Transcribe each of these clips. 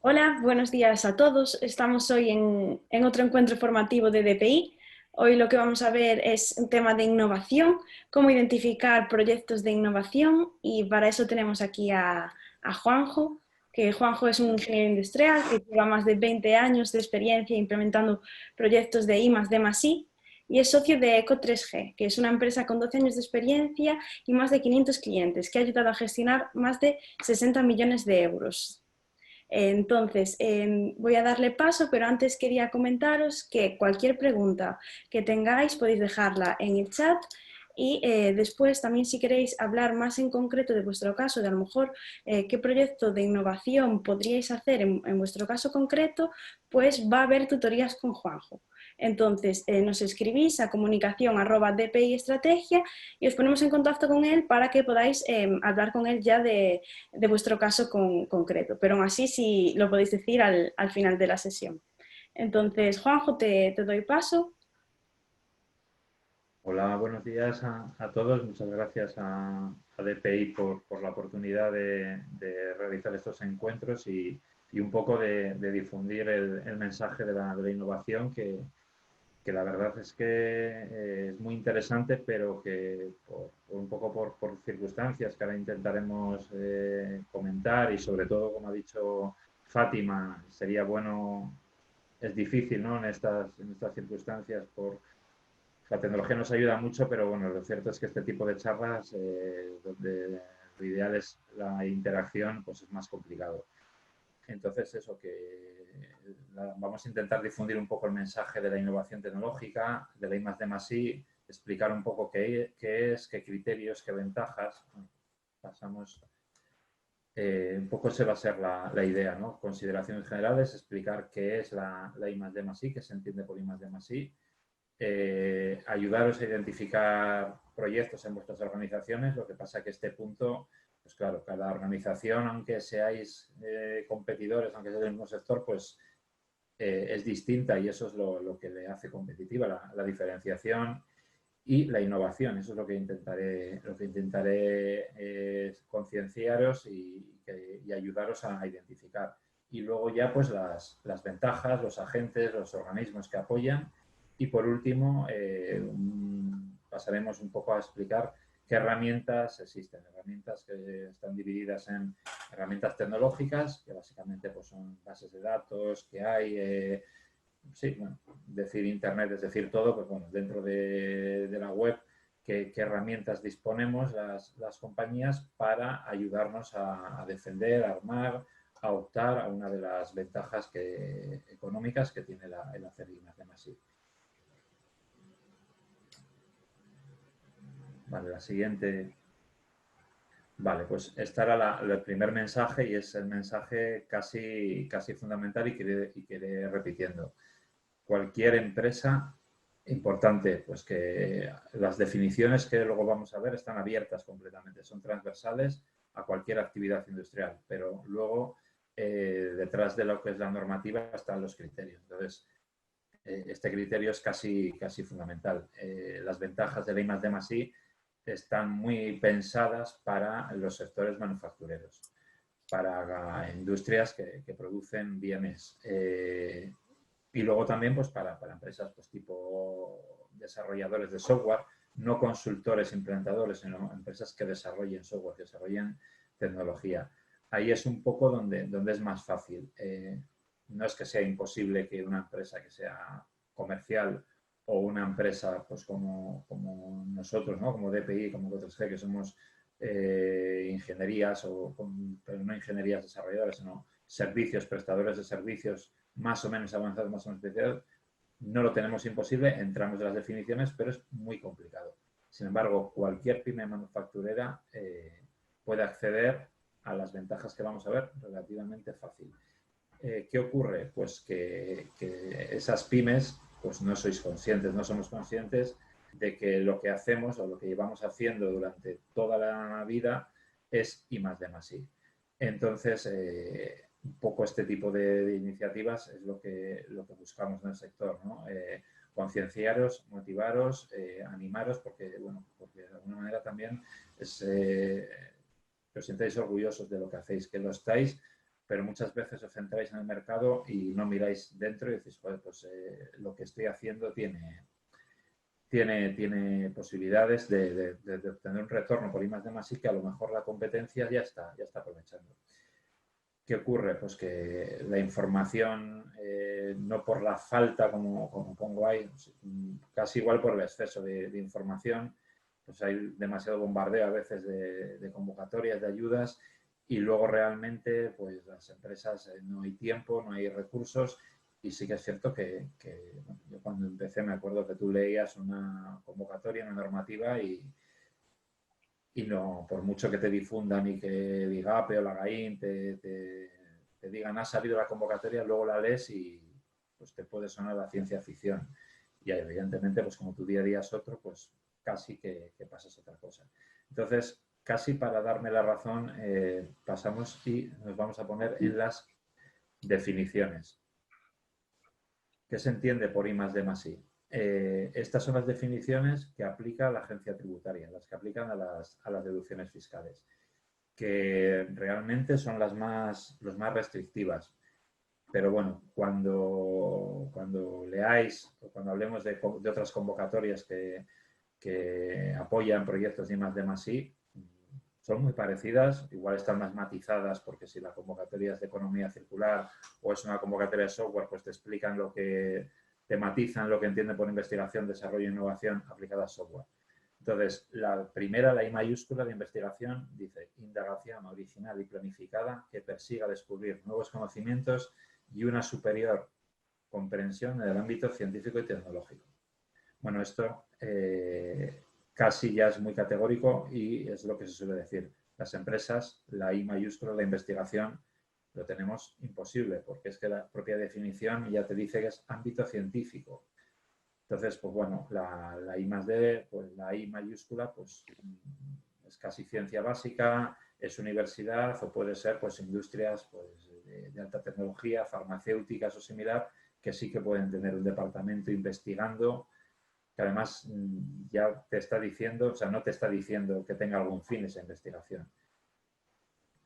Hola, buenos días a todos. Estamos hoy en otro encuentro formativo de DPI. Hoy lo que vamos a ver es un tema de innovación, cómo identificar proyectos de innovación y para eso tenemos aquí a Juanjo, que Juanjo es un ingeniero industrial que lleva más de 20 años de experiencia implementando proyectos de I+D+I y es socio de Eco3G, que es una empresa con 12 años de experiencia y más de 500 clientes que ha ayudado a gestionar más de 60 millones de euros. Entonces, voy a darle paso, pero antes quería comentaros que cualquier pregunta que tengáis podéis dejarla en el chat y después también si queréis hablar más en concreto de vuestro caso, de a lo mejor qué proyecto de innovación podríais hacer en vuestro caso concreto, pues va a haber tutorías con Juanjo. Entonces, nos escribís a comunicación@dpi-estrategia y os ponemos en contacto con él para que podáis hablar con él ya de vuestro caso concreto, pero aún así sí lo podéis decir al final de la sesión. Entonces, Juanjo, te doy paso. Hola, buenos días a todos. Muchas gracias a DPI por la oportunidad de realizar estos encuentros y un poco de difundir el mensaje de la innovación que la verdad es que es muy interesante, pero que un poco por circunstancias que ahora intentaremos comentar y sobre todo, como ha dicho Fátima, sería bueno, es difícil, ¿no? En estas circunstancias la tecnología nos ayuda mucho, pero bueno, lo cierto es que este tipo de charlas, donde lo ideal es la interacción, pues es más complicado. Entonces, eso, vamos a intentar difundir un poco el mensaje de la innovación tecnológica, de la I+D+I, explicar un poco qué es, qué criterios, qué ventajas. Bueno, pasamos, un poco esa va a ser la idea, ¿no? Consideraciones generales, explicar qué es la I+D+I, qué se entiende por I+D+I, ayudaros a identificar proyectos en vuestras organizaciones. Lo que pasa que este punto, pues claro, cada organización, aunque seáis competidores, aunque seáis del mismo sector, pues es distinta y eso es lo que le hace competitiva, la diferenciación y la innovación. Eso es lo que intentaré concienciaros y ayudaros a identificar. Y luego ya pues las ventajas, los agentes, los organismos que apoyan. Y por último, pasaremos un poco a explicar qué herramientas existen. Herramientas que están divididas en herramientas tecnológicas, que básicamente pues, son bases de datos que hay, sí, bueno, decir Internet es decir todo, pues bueno, dentro de la web, qué herramientas disponemos las compañías para ayudarnos a defender, a armar, a optar a una de las ventajas económicas que tiene el hacer I+D+I. Vale, la siguiente. Vale, pues este era el primer mensaje y es el mensaje casi fundamental y que iré repitiendo. Cualquier empresa, importante, pues que las definiciones que luego vamos a ver están abiertas completamente, son transversales a cualquier actividad industrial, pero luego detrás de lo que es la normativa están los criterios. Entonces, este criterio es casi fundamental. Las ventajas de la I+D+I están muy pensadas para los sectores manufactureros, para industrias que producen bienes. Y luego también pues, para empresas pues, tipo desarrolladores de software, no consultores implementadores, sino empresas que desarrollen software, que desarrollen tecnología. Ahí es un poco donde es más fácil. No es que sea imposible que una empresa que sea comercial o una empresa pues, como nosotros, ¿no? Como DPI, como Eco3G, que somos ingenierías, pero no ingenierías desarrolladoras, sino servicios, prestadores de servicios más o menos avanzados, más o menos especializados, no lo tenemos imposible, entramos en las definiciones, pero es muy complicado. Sin embargo, cualquier pyme manufacturera puede acceder a las ventajas que vamos a ver relativamente fácil. ¿Qué ocurre? Pues que esas pymes pues no sois conscientes, no somos conscientes de que lo que hacemos o lo que llevamos haciendo durante toda la vida es I+D+I. Entonces, un poco este tipo de iniciativas es lo que buscamos en el sector, ¿no? Concienciaros, motivaros, animaros, porque de alguna manera también que os sintáis orgullosos de lo que hacéis, que lo estáis pero muchas veces os centráis en el mercado y no miráis dentro y decís, joder, pues lo que estoy haciendo tiene posibilidades de obtener un retorno por I+D+I que a lo mejor la competencia ya está aprovechando. ¿Qué ocurre? Pues que la información, no por la falta, como pongo ahí, casi igual por el exceso de información, pues hay demasiado bombardeo a veces de convocatorias, de ayudas, y luego realmente pues las empresas no hay tiempo, no hay recursos, y sí que es cierto que bueno, yo cuando empecé me acuerdo que tú leías una convocatoria, una normativa y no, por mucho que te difundan y que diga APE o Lagaín, te digan ha salido la convocatoria, luego la lees y pues te puede sonar la ciencia ficción. Y evidentemente, pues como tu día a día es otro, pues casi que pasas otra cosa. Entonces, casi para darme la razón, pasamos y nos vamos a poner en las definiciones. ¿Qué se entiende por I+D+I? Estas son las definiciones que aplica la agencia tributaria, las que aplican a las deducciones fiscales, que realmente son las más restrictivas. Pero bueno, cuando leáis o cuando hablemos de otras convocatorias que apoyan proyectos de I+D+I, son muy parecidas, igual están más matizadas porque si la convocatoria es de economía circular o es una convocatoria de software, pues te explican te matizan lo que entienden por investigación, desarrollo e innovación aplicada a software. Entonces, la primera, la I mayúscula de investigación, dice indagación original y planificada que persiga descubrir nuevos conocimientos y una superior comprensión en el ámbito científico y tecnológico. Bueno, esto casi ya es muy categórico y es lo que se suele decir. Las empresas, la I mayúscula, la investigación, lo tenemos imposible porque es que la propia definición ya te dice que es ámbito científico. Entonces, pues bueno, la I+D, pues la I mayúscula, pues es casi ciencia básica, es universidad o puede ser pues industrias pues, de alta tecnología, farmacéuticas o similar, que sí que pueden tener un departamento investigando, que además ya te está diciendo, o sea, no te está diciendo que tenga algún fin esa investigación.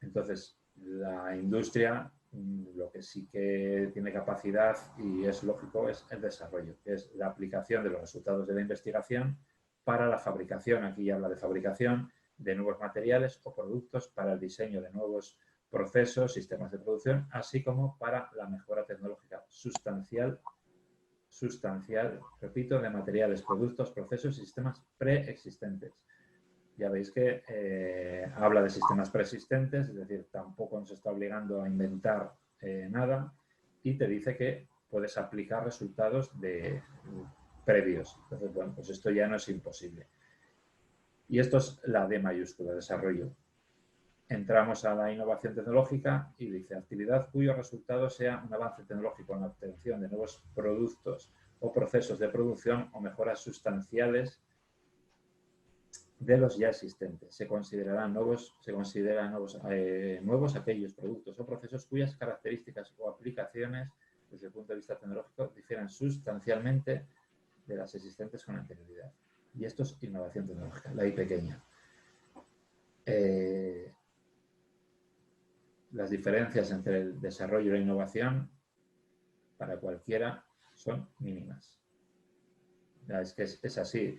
Entonces, la industria, lo que sí que tiene capacidad y es lógico es el desarrollo, que es la aplicación de los resultados de la investigación para la fabricación, aquí ya habla de fabricación, de nuevos materiales o productos para el diseño de nuevos procesos, sistemas de producción, así como para la mejora tecnológica sustancial, repito, de materiales, productos, procesos y sistemas preexistentes. Ya veis que habla de sistemas preexistentes, es decir, tampoco nos está obligando a inventar nada y te dice que puedes aplicar resultados previos. Entonces, bueno, pues esto ya no es imposible. Y esto es la D mayúscula, desarrollo. Entramos a la innovación tecnológica y dice actividad cuyo resultado sea un avance tecnológico en la obtención de nuevos productos o procesos de producción o mejoras sustanciales de los ya existentes. Se consideran nuevos aquellos productos o procesos cuyas características o aplicaciones desde el punto de vista tecnológico difieran sustancialmente de las existentes con anterioridad. Y esto es innovación tecnológica, la I pequeña. Las diferencias entre el desarrollo y la innovación para cualquiera son mínimas. Es que es así.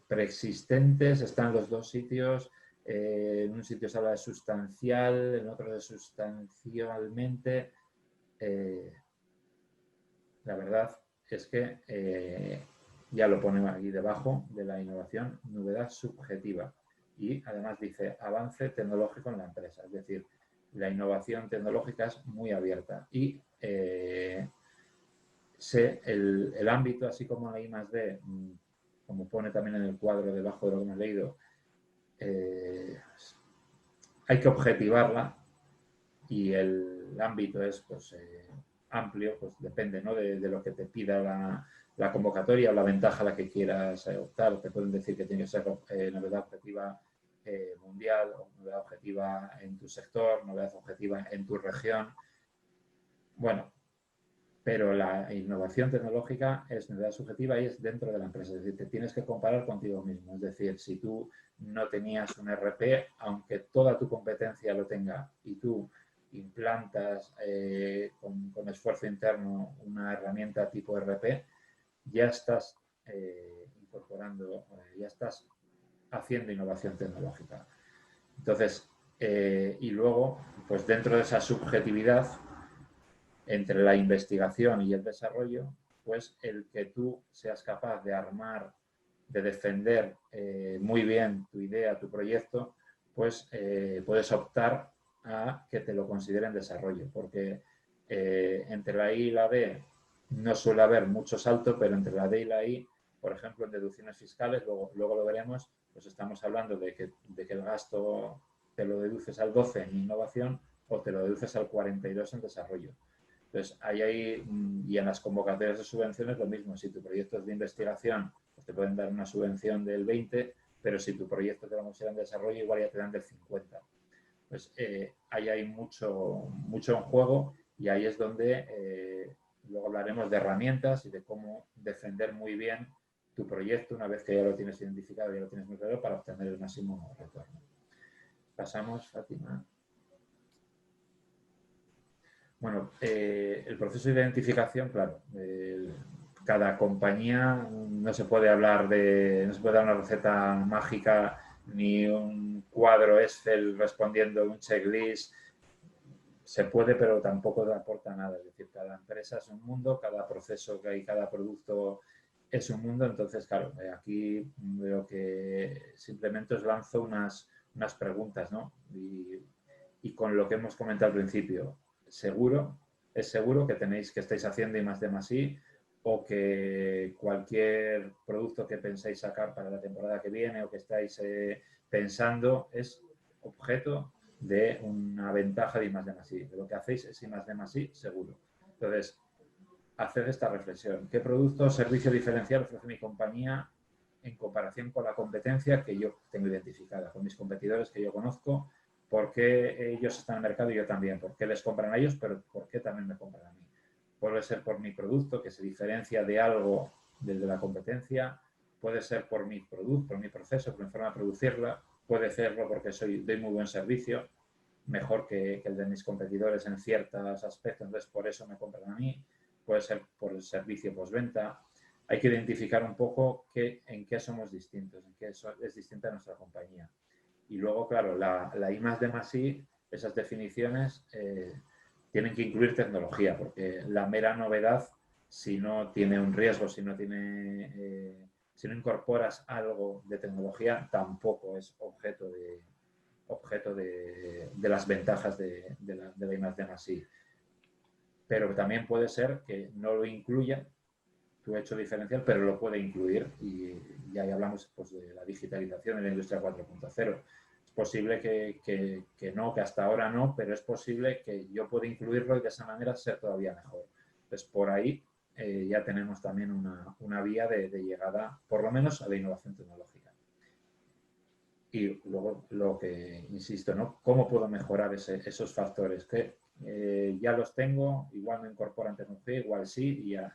Preexistentes están los dos sitios. En un sitio se habla de sustancial, en otro de sustancialmente. La verdad es que ya lo ponemos aquí debajo de la innovación, novedad subjetiva. Y además dice avance tecnológico en la empresa. Es decir, la innovación tecnológica es muy abierta y el ámbito, así como la I+D, como pone también en el cuadro debajo de lo que hemos leído, hay que objetivarla y el ámbito es pues, amplio, pues depende, ¿no? de lo que te pida la convocatoria o la ventaja a la que quieras optar. Te pueden decir que tiene que ser novedad objetiva mundial o novedad objetiva en tu sector, novedad objetiva en tu región. Bueno, pero la innovación tecnológica es novedad subjetiva y es dentro de la empresa. Es decir, te tienes que comparar contigo mismo. Es decir, si tú no tenías un RP, aunque toda tu competencia lo tenga y tú implantas con esfuerzo interno una herramienta tipo RP, ya estás incorporando, ya estás haciendo innovación tecnológica. Entonces, y luego, pues dentro de esa subjetividad entre la investigación y el desarrollo, pues el que tú seas capaz de armar, de defender muy bien tu idea, tu proyecto, pues puedes optar a que te lo consideren desarrollo, porque entre la I y la D no suele haber mucho salto, pero entre la D y la I, por ejemplo, en deducciones fiscales, luego lo veremos, pues estamos hablando de que el gasto te lo deduces al 12 en innovación o te lo deduces al 42 en desarrollo. Entonces, y en las convocatorias de subvenciones lo mismo. Si tu proyecto es de investigación, pues te pueden dar una subvención del 20, pero si tu proyecto te lo consideran de desarrollo, igual ya te dan del 50. Pues ahí hay mucho en juego y ahí es donde luego hablaremos de herramientas y de cómo defender muy bien tu proyecto una vez que ya lo tienes identificado, ya lo tienes muy claro para obtener el máximo retorno. Pasamos, Fátima. Bueno, el proceso de identificación, claro, cada compañía no se puede hablar no se puede dar una receta mágica ni un cuadro Excel respondiendo un checklist. Se puede, pero tampoco te aporta nada. Es decir, cada empresa es un mundo, cada proceso que hay, cada producto es un mundo. Entonces, claro, aquí veo que simplemente os lanzo unas preguntas, ¿no? Y con lo que hemos comentado al principio, es seguro que estáis haciendo I+D+I o que cualquier producto que penséis sacar para la temporada que viene o que estáis pensando es objeto de una ventaja de I+D+I. De lo que hacéis es I+D+I seguro. Entonces, haced esta reflexión. ¿Qué producto o servicio diferencial ofrece mi compañía en comparación con la competencia que yo tengo identificada, con mis competidores que yo conozco? ¿Por qué ellos están en el mercado y yo también? ¿Por qué les compran a ellos, pero por qué también me compran a mí? Puede ser por mi producto, que se diferencia de algo desde la competencia. Puede ser por mi producto, por mi proceso, por mi forma de producirla. Puede serlo porque doy muy buen servicio, mejor que el de mis competidores en ciertos aspectos, entonces por eso me compran a mí. Puede ser por el servicio postventa. Hay que identificar un poco en qué somos distintos, en qué es distinta nuestra compañía. Y luego, claro, la I+D+I, esas definiciones tienen que incluir tecnología, porque la mera novedad, si no tiene un riesgo, si no incorporas algo de tecnología, tampoco es objeto de las ventajas de la I+D+I. Pero también puede ser que no lo incluya tu hecho diferencial, pero lo puede incluir y ahí hablamos pues, de la digitalización de la industria 4.0. Es posible que no, que hasta ahora no, pero es posible que yo pueda incluirlo y de esa manera ser todavía mejor. Entonces, por ahí ya tenemos también una vía de llegada, por lo menos, a la innovación tecnológica. Y luego lo que insisto, ¿no? ¿Cómo puedo mejorar esos factores? Que ya los tengo, igual me incorporan tecnología, igual sí, y ya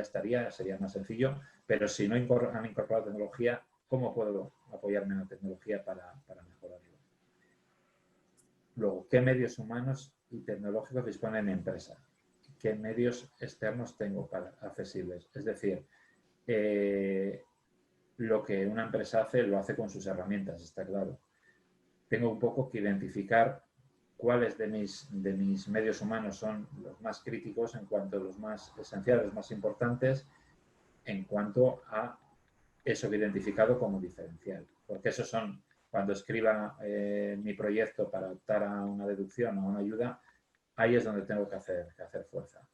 estaría, sería más sencillo, pero si no han incorporado tecnología, ¿cómo puedo apoyarme en la tecnología para mejorarlo? Luego, ¿qué medios humanos y tecnológicos dispone mi empresa? ¿Qué medios externos tengo accesibles? Es decir, lo que una empresa hace, lo hace con sus herramientas, está claro. Tengo un poco que identificar cuáles de mis medios humanos son los más críticos en cuanto a los más esenciales, los más importantes, en cuanto a eso que he identificado como diferencial. Porque esos son, cuando escriba mi proyecto para optar a una deducción o a una ayuda, ahí es donde tengo que hacer fuerza.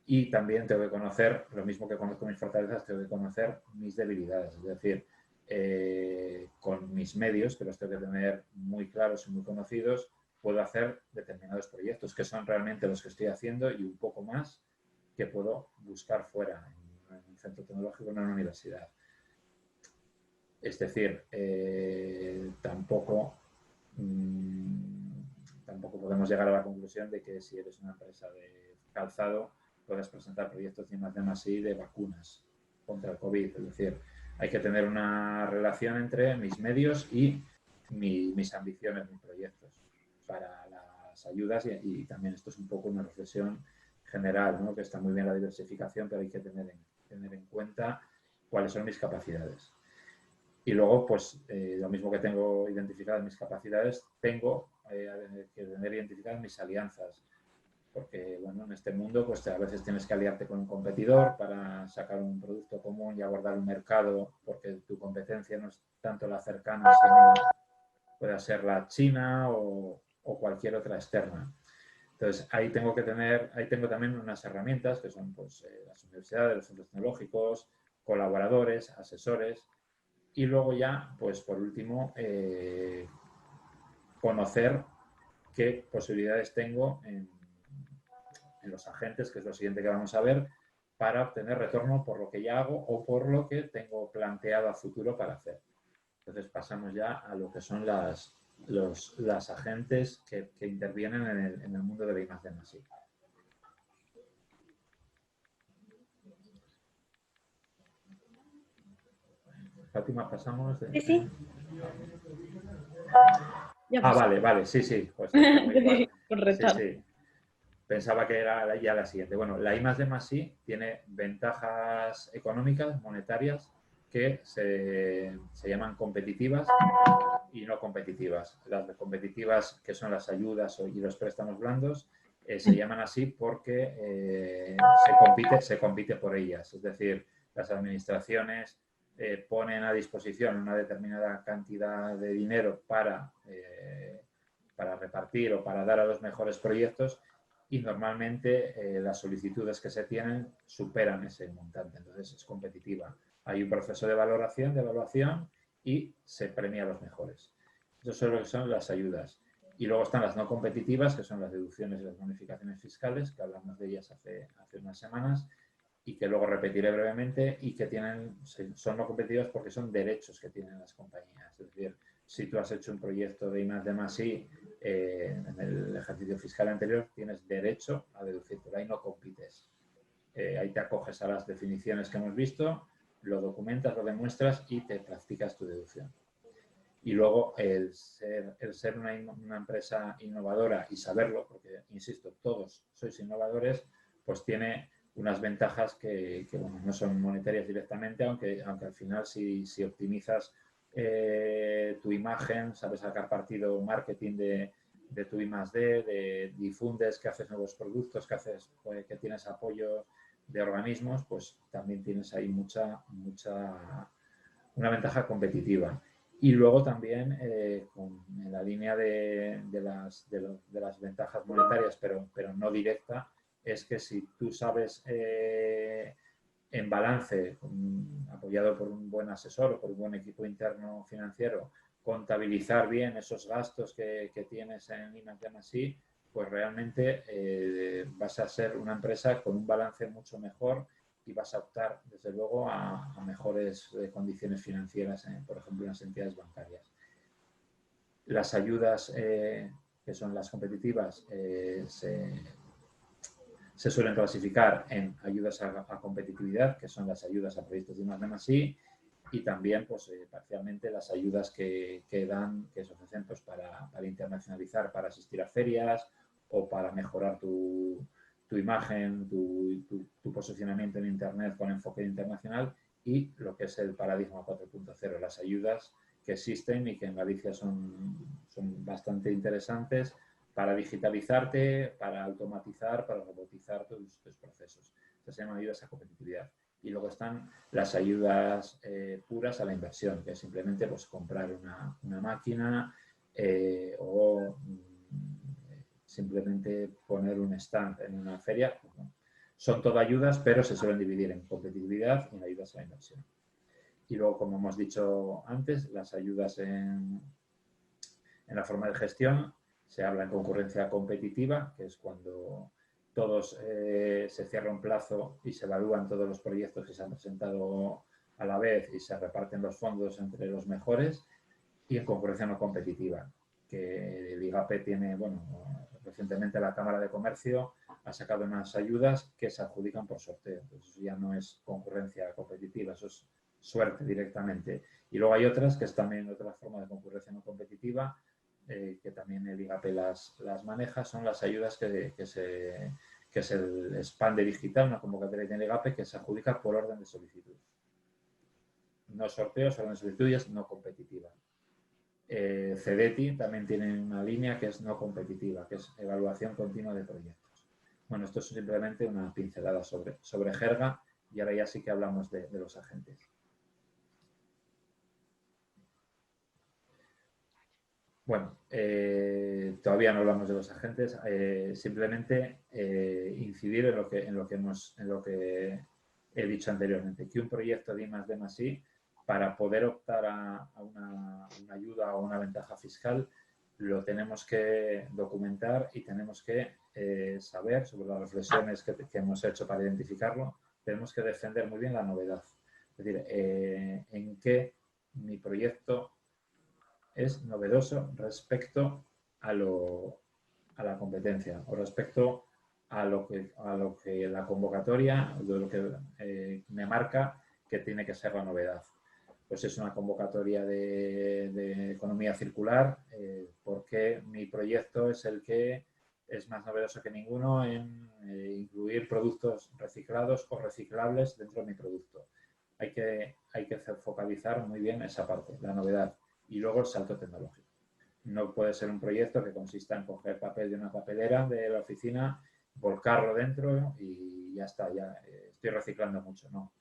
Y también tengo que conocer, lo mismo que conozco mis fortalezas, tengo que conocer mis debilidades. Es decir, con mis medios, que los tengo que tener muy claros y muy conocidos, puedo hacer determinados proyectos, que son realmente los que estoy haciendo y un poco más que puedo buscar fuera, en un centro tecnológico, en una universidad. Es decir, tampoco podemos llegar a la conclusión de que si eres una empresa de calzado, puedas presentar proyectos de I+D+I de vacunas contra el COVID. Es decir, hay que tener una relación entre mis medios y mis ambiciones, mis proyectos. Para las ayudas y también esto es un poco una reflexión general, ¿no? Que está muy bien la diversificación, pero hay que tener en cuenta cuáles son mis capacidades. Y luego, pues, lo mismo que tengo identificadas mis capacidades, tengo que tener identificadas mis alianzas. Porque, bueno, en este mundo, pues a veces tienes que aliarte con un competidor para sacar un producto común y abordar un mercado, porque tu competencia no es tanto la cercana, sino puede ser la china o cualquier otra externa. Entonces, ahí tengo también unas herramientas que son, pues, las universidades, los centros tecnológicos, colaboradores, asesores. Y luego ya, pues por último, conocer qué posibilidades tengo en los agentes, que es lo siguiente que vamos a ver, para obtener retorno por lo que ya hago o por lo que tengo planteado a futuro para hacer. Entonces pasamos ya a lo que son las agentes que intervienen en el mundo de la I+D+I. Fátima, pasamos. Sí, sí. Vale, sí, pues muy igual. Por Sí, retar. sí. Pensaba que era ya la siguiente. Bueno, la I+D+I tiene ventajas económicas, monetarias, que se llaman competitivas y no competitivas. Las competitivas, que son las ayudas y los préstamos blandos, se llaman así porque se compite por ellas. Es decir, las administraciones ponen a disposición una determinada cantidad de dinero para repartir o para dar a los mejores proyectos y normalmente las solicitudes que se tienen superan ese montante. Entonces es competitiva. Hay un proceso de evaluación y se premia a los mejores. Eso son lo que son las ayudas. Y luego están las no competitivas, que son las deducciones y las bonificaciones fiscales, que hablamos de ellas hace unas semanas, y que luego repetiré brevemente, y que son no competitivas porque son derechos que tienen las compañías. Es decir, si tú has hecho un proyecto de I+D+I en el ejercicio fiscal anterior, tienes derecho a deducirlo. Ahí no compites. Ahí te acoges a las definiciones que hemos visto, lo documentas, lo demuestras y te practicas tu deducción. Y luego el ser una empresa innovadora y saberlo, porque, insisto, todos sois innovadores, pues tiene unas ventajas que bueno, no son monetarias directamente, aunque al final si optimizas tu imagen, sabes sacar partido marketing de tu I+D, de difundes, que haces nuevos productos, que tienes apoyo de organismos, pues también tienes ahí una ventaja competitiva. Y luego también, en la línea de las ventajas monetarias, pero no directa, es que si tú sabes en balance, apoyado por un buen asesor o por un buen equipo interno financiero, contabilizar bien esos gastos que tienes en I+D+I, pues realmente vas a ser una empresa con un balance mucho mejor y vas a optar, desde luego, a mejores condiciones financieras, por ejemplo, en las entidades bancarias. Las ayudas, que son las competitivas, se suelen clasificar en ayudas a competitividad, que son las ayudas a proyectos de I+D+I, y también, pues, parcialmente las ayudas que se ofrecen, pues, para internacionalizar, para asistir a ferias o para mejorar tu imagen, tu posicionamiento en Internet con enfoque internacional, y lo que es el paradigma 4.0, las ayudas que existen y que en Galicia son bastante interesantes para digitalizarte, para automatizar, para robotizar tus procesos. Estas se llaman ayudas a competitividad. Y luego están las ayudas puras a la inversión, que es simplemente, pues, comprar una máquina o simplemente poner un stand en una feria. Bueno, son todo ayudas, pero se suelen dividir en competitividad y en ayudas a la inversión. Y luego, como hemos dicho antes, las ayudas en la forma de gestión, se habla en concurrencia competitiva, que es cuando todos se cierra un plazo y se evalúan todos los proyectos que se han presentado a la vez y se reparten los fondos entre los mejores, y en concurrencia no competitiva, que el IGAPE tiene, bueno, recientemente la Cámara de Comercio ha sacado unas ayudas que se adjudican por sorteo. Entonces, eso ya no es concurrencia competitiva, eso es suerte directamente. Y luego hay otras que es también otra forma de concurrencia no competitiva, que también el IGAPE las maneja, son las ayudas que es el Expander Digital, una convocatoria que tiene el IGAPE que se adjudica por orden de solicitud. No sorteos, orden de solicitud y es no competitiva. CEDETI también tiene una línea que es no competitiva, que es evaluación continua de proyectos. Bueno, esto es simplemente una pincelada sobre jerga y ahora ya sí que hablamos de los agentes. Bueno, todavía no hablamos de los agentes, simplemente incidir en lo que he dicho anteriormente, que un proyecto de I+D+I, para poder optar a una ayuda o una ventaja fiscal, lo tenemos que documentar y tenemos que saber sobre las reflexiones que hemos hecho para identificarlo, tenemos que defender muy bien la novedad. Es decir, en qué mi proyecto es novedoso respecto a la competencia o respecto a lo que la convocatoria, de lo que me marca que tiene que ser la novedad. Pues es una convocatoria de economía circular, porque mi proyecto es el que es más novedoso que ninguno en incluir productos reciclados o reciclables dentro de mi producto. Hay que focalizar muy bien esa parte, la novedad, y luego el salto tecnológico. No puede ser un proyecto que consista en coger papel de una papelera de la oficina, volcarlo dentro y ya está, ya estoy reciclando mucho. No.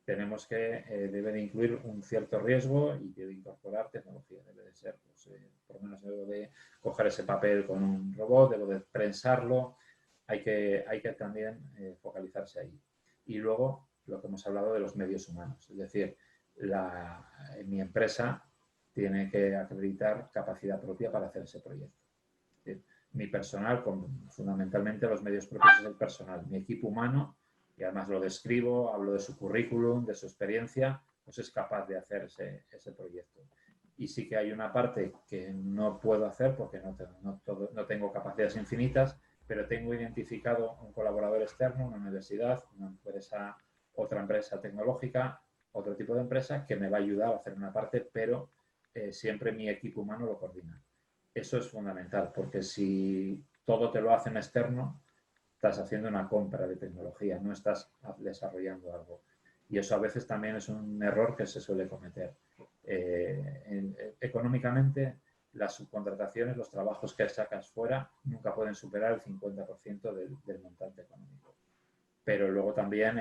Tenemos que, debe de incluir un cierto riesgo y debe incorporar tecnología. Debe de ser, pues, por lo menos debo de coger ese papel con un robot, debo de prensarlo. Hay que también focalizarse ahí. Y luego, lo que hemos hablado de los medios humanos. Es decir, mi empresa tiene que acreditar capacidad propia para hacer ese proyecto. Es decir, mi personal, fundamentalmente los medios propios del personal, mi equipo humano, y además lo describo, hablo de su currículum, de su experiencia, pues es capaz de hacer ese proyecto. Y sí que hay una parte que no puedo hacer porque no tengo capacidades infinitas, pero tengo identificado un colaborador externo, una universidad, una empresa, otra empresa tecnológica, otro tipo de empresa que me va a ayudar a hacer una parte, pero siempre mi equipo humano lo coordina. Eso es fundamental, porque si todo te lo hacen externo, estás haciendo una compra de tecnología, no estás desarrollando algo. Y eso a veces también es un error que se suele cometer. Económicamente, las subcontrataciones, los trabajos que sacas fuera, nunca pueden superar el 50% del montante económico. Pero luego también,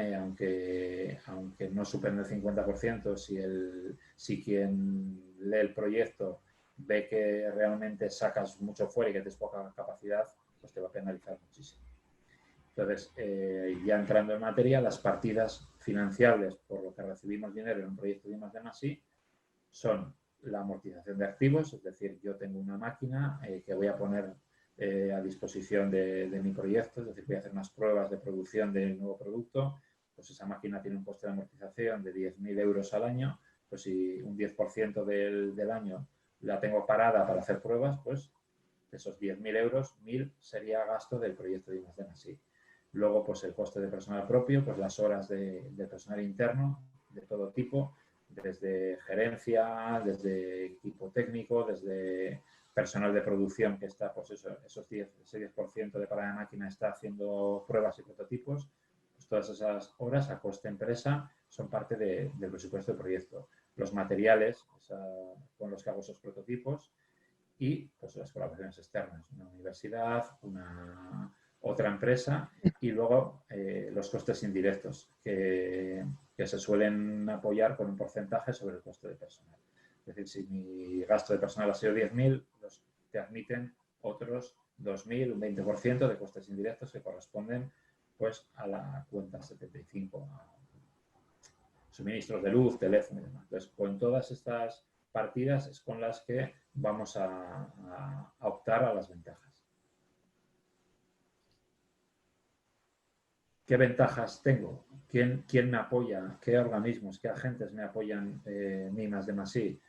aunque no superen el 50%, si quien lee el proyecto ve que realmente sacas mucho fuera y que tienes poca capacidad, pues te va a penalizar muchísimo. Entonces, ya entrando en materia, las partidas financiables por lo que recibimos dinero en un proyecto de I+D+I son la amortización de activos, es decir, yo tengo una máquina que voy a poner a disposición de mi proyecto, es decir, voy a hacer unas pruebas de producción del nuevo producto, pues esa máquina tiene un coste de amortización de 10.000 euros al año, pues si un 10% del año la tengo parada para hacer pruebas, pues de esos 10.000 euros, 1.000 sería gasto del proyecto de I+D+I. Luego, pues el coste de personal propio, pues las horas de personal interno de todo tipo, desde gerencia, desde equipo técnico, desde personal de producción que está, pues ese 10% de parada de máquina está haciendo pruebas y prototipos, pues todas esas horas a coste empresa son parte del presupuesto del proyecto. Los materiales con los que hago esos prototipos y pues las colaboraciones externas, una universidad, otra empresa y luego los costes indirectos que se suelen apoyar con un porcentaje sobre el coste de personal. Es decir, si mi gasto de personal ha sido 10.000, te admiten otros 2.000, un 20% de costes indirectos que corresponden pues a la cuenta 75, a suministros de luz, teléfono y demás. Entonces, con todas estas partidas es con las que vamos a optar a las ventajas. ¿Qué ventajas tengo? ¿Quién me apoya? ¿Qué organismos, qué agentes me apoyan en I+D+I?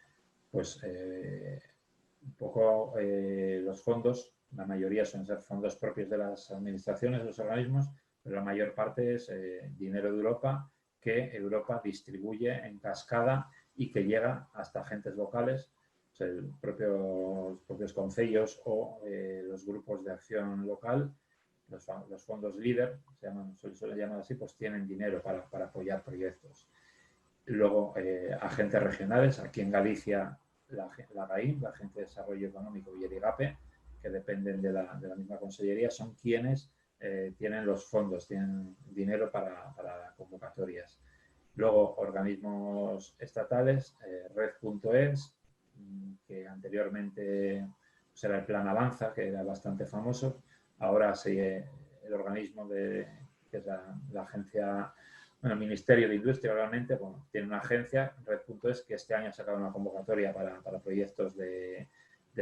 Pues un poco los fondos, la mayoría suelen ser fondos propios de las administraciones, de los organismos, pero la mayor parte es dinero de Europa que Europa distribuye en cascada y que llega hasta agentes locales, los propios concellos o los grupos de acción local, los fondos líder, se suele llamar así, pues tienen dinero para apoyar proyectos. Luego, agentes regionales, aquí en Galicia, la GAIN, la Agencia de Desarrollo Económico, y el IGAPE, que dependen de la misma consellería, son quienes tienen los fondos, tienen dinero para convocatorias. Luego, organismos estatales, Red.es, que anteriormente pues, era el Plan Avanza, que era bastante famoso. Ahora el organismo que es la agencia, bueno, el Ministerio de Industria, realmente, bueno, tiene una agencia, Red.es, que este año ha sacado una convocatoria para proyectos de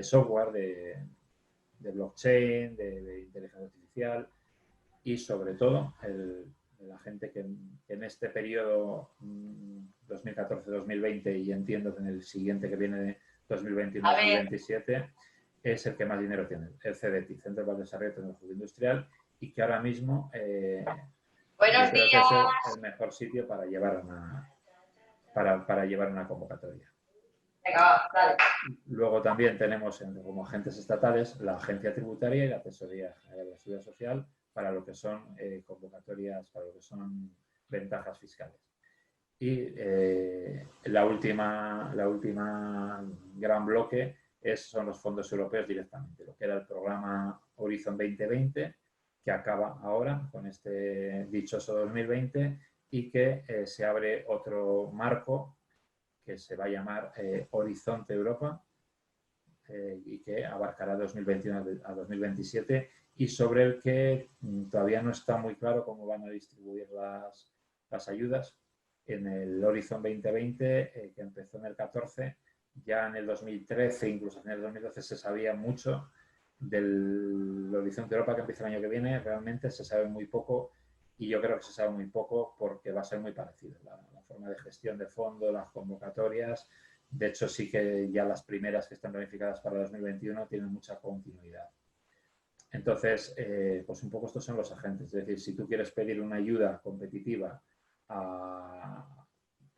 software, de blockchain, de inteligencia artificial y, sobre todo, la gente que en este periodo 2014-2020 y entiendo que en el siguiente que viene 2021-2027 es el que más dinero tiene, el CDTI, Centro para el Desarrollo Tecnológico Industrial, y que ahora mismo yo creo que es el mejor sitio para llevar una convocatoria. Luego también tenemos como agentes estatales la Agencia Tributaria y la Tesorería General de la Seguridad Social para lo que son convocatorias, para lo que son ventajas fiscales. Y la última gran bloque son los fondos europeos directamente, lo que era el programa Horizon 2020, que acaba ahora con este dichoso 2020 y que se abre otro marco que se va a llamar Horizonte Europa y que abarcará 2021 a 2027 y sobre el que todavía no está muy claro cómo van a distribuir las ayudas. En el Horizon 2020, que empezó en el 14, ya en el 2013, incluso en el 2012, se sabía mucho del Horizonte Europa que empieza el año que viene. Realmente se sabe muy poco y yo creo que se sabe muy poco porque va a ser muy parecido. La forma de gestión de fondos, las convocatorias. De hecho, sí que ya las primeras que están planificadas para 2021 tienen mucha continuidad. Entonces, pues un poco estos son los agentes. Es decir, si tú quieres pedir una ayuda competitiva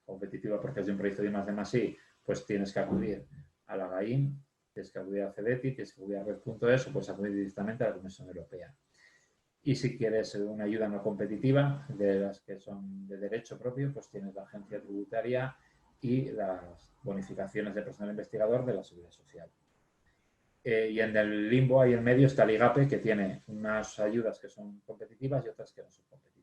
porque es de un proyecto de I+D+I, pues tienes que acudir a la GAIN, tienes que acudir a CDTI, tienes que acudir a Red.es o puedes acudir directamente a la Comisión Europea. Y si quieres una ayuda no competitiva, de las que son de derecho propio, pues tienes la agencia tributaria y las bonificaciones de personal investigador de la Seguridad Social. Y en el limbo, ahí en medio, está el IGAPE, que tiene unas ayudas que son competitivas y otras que no son competitivas.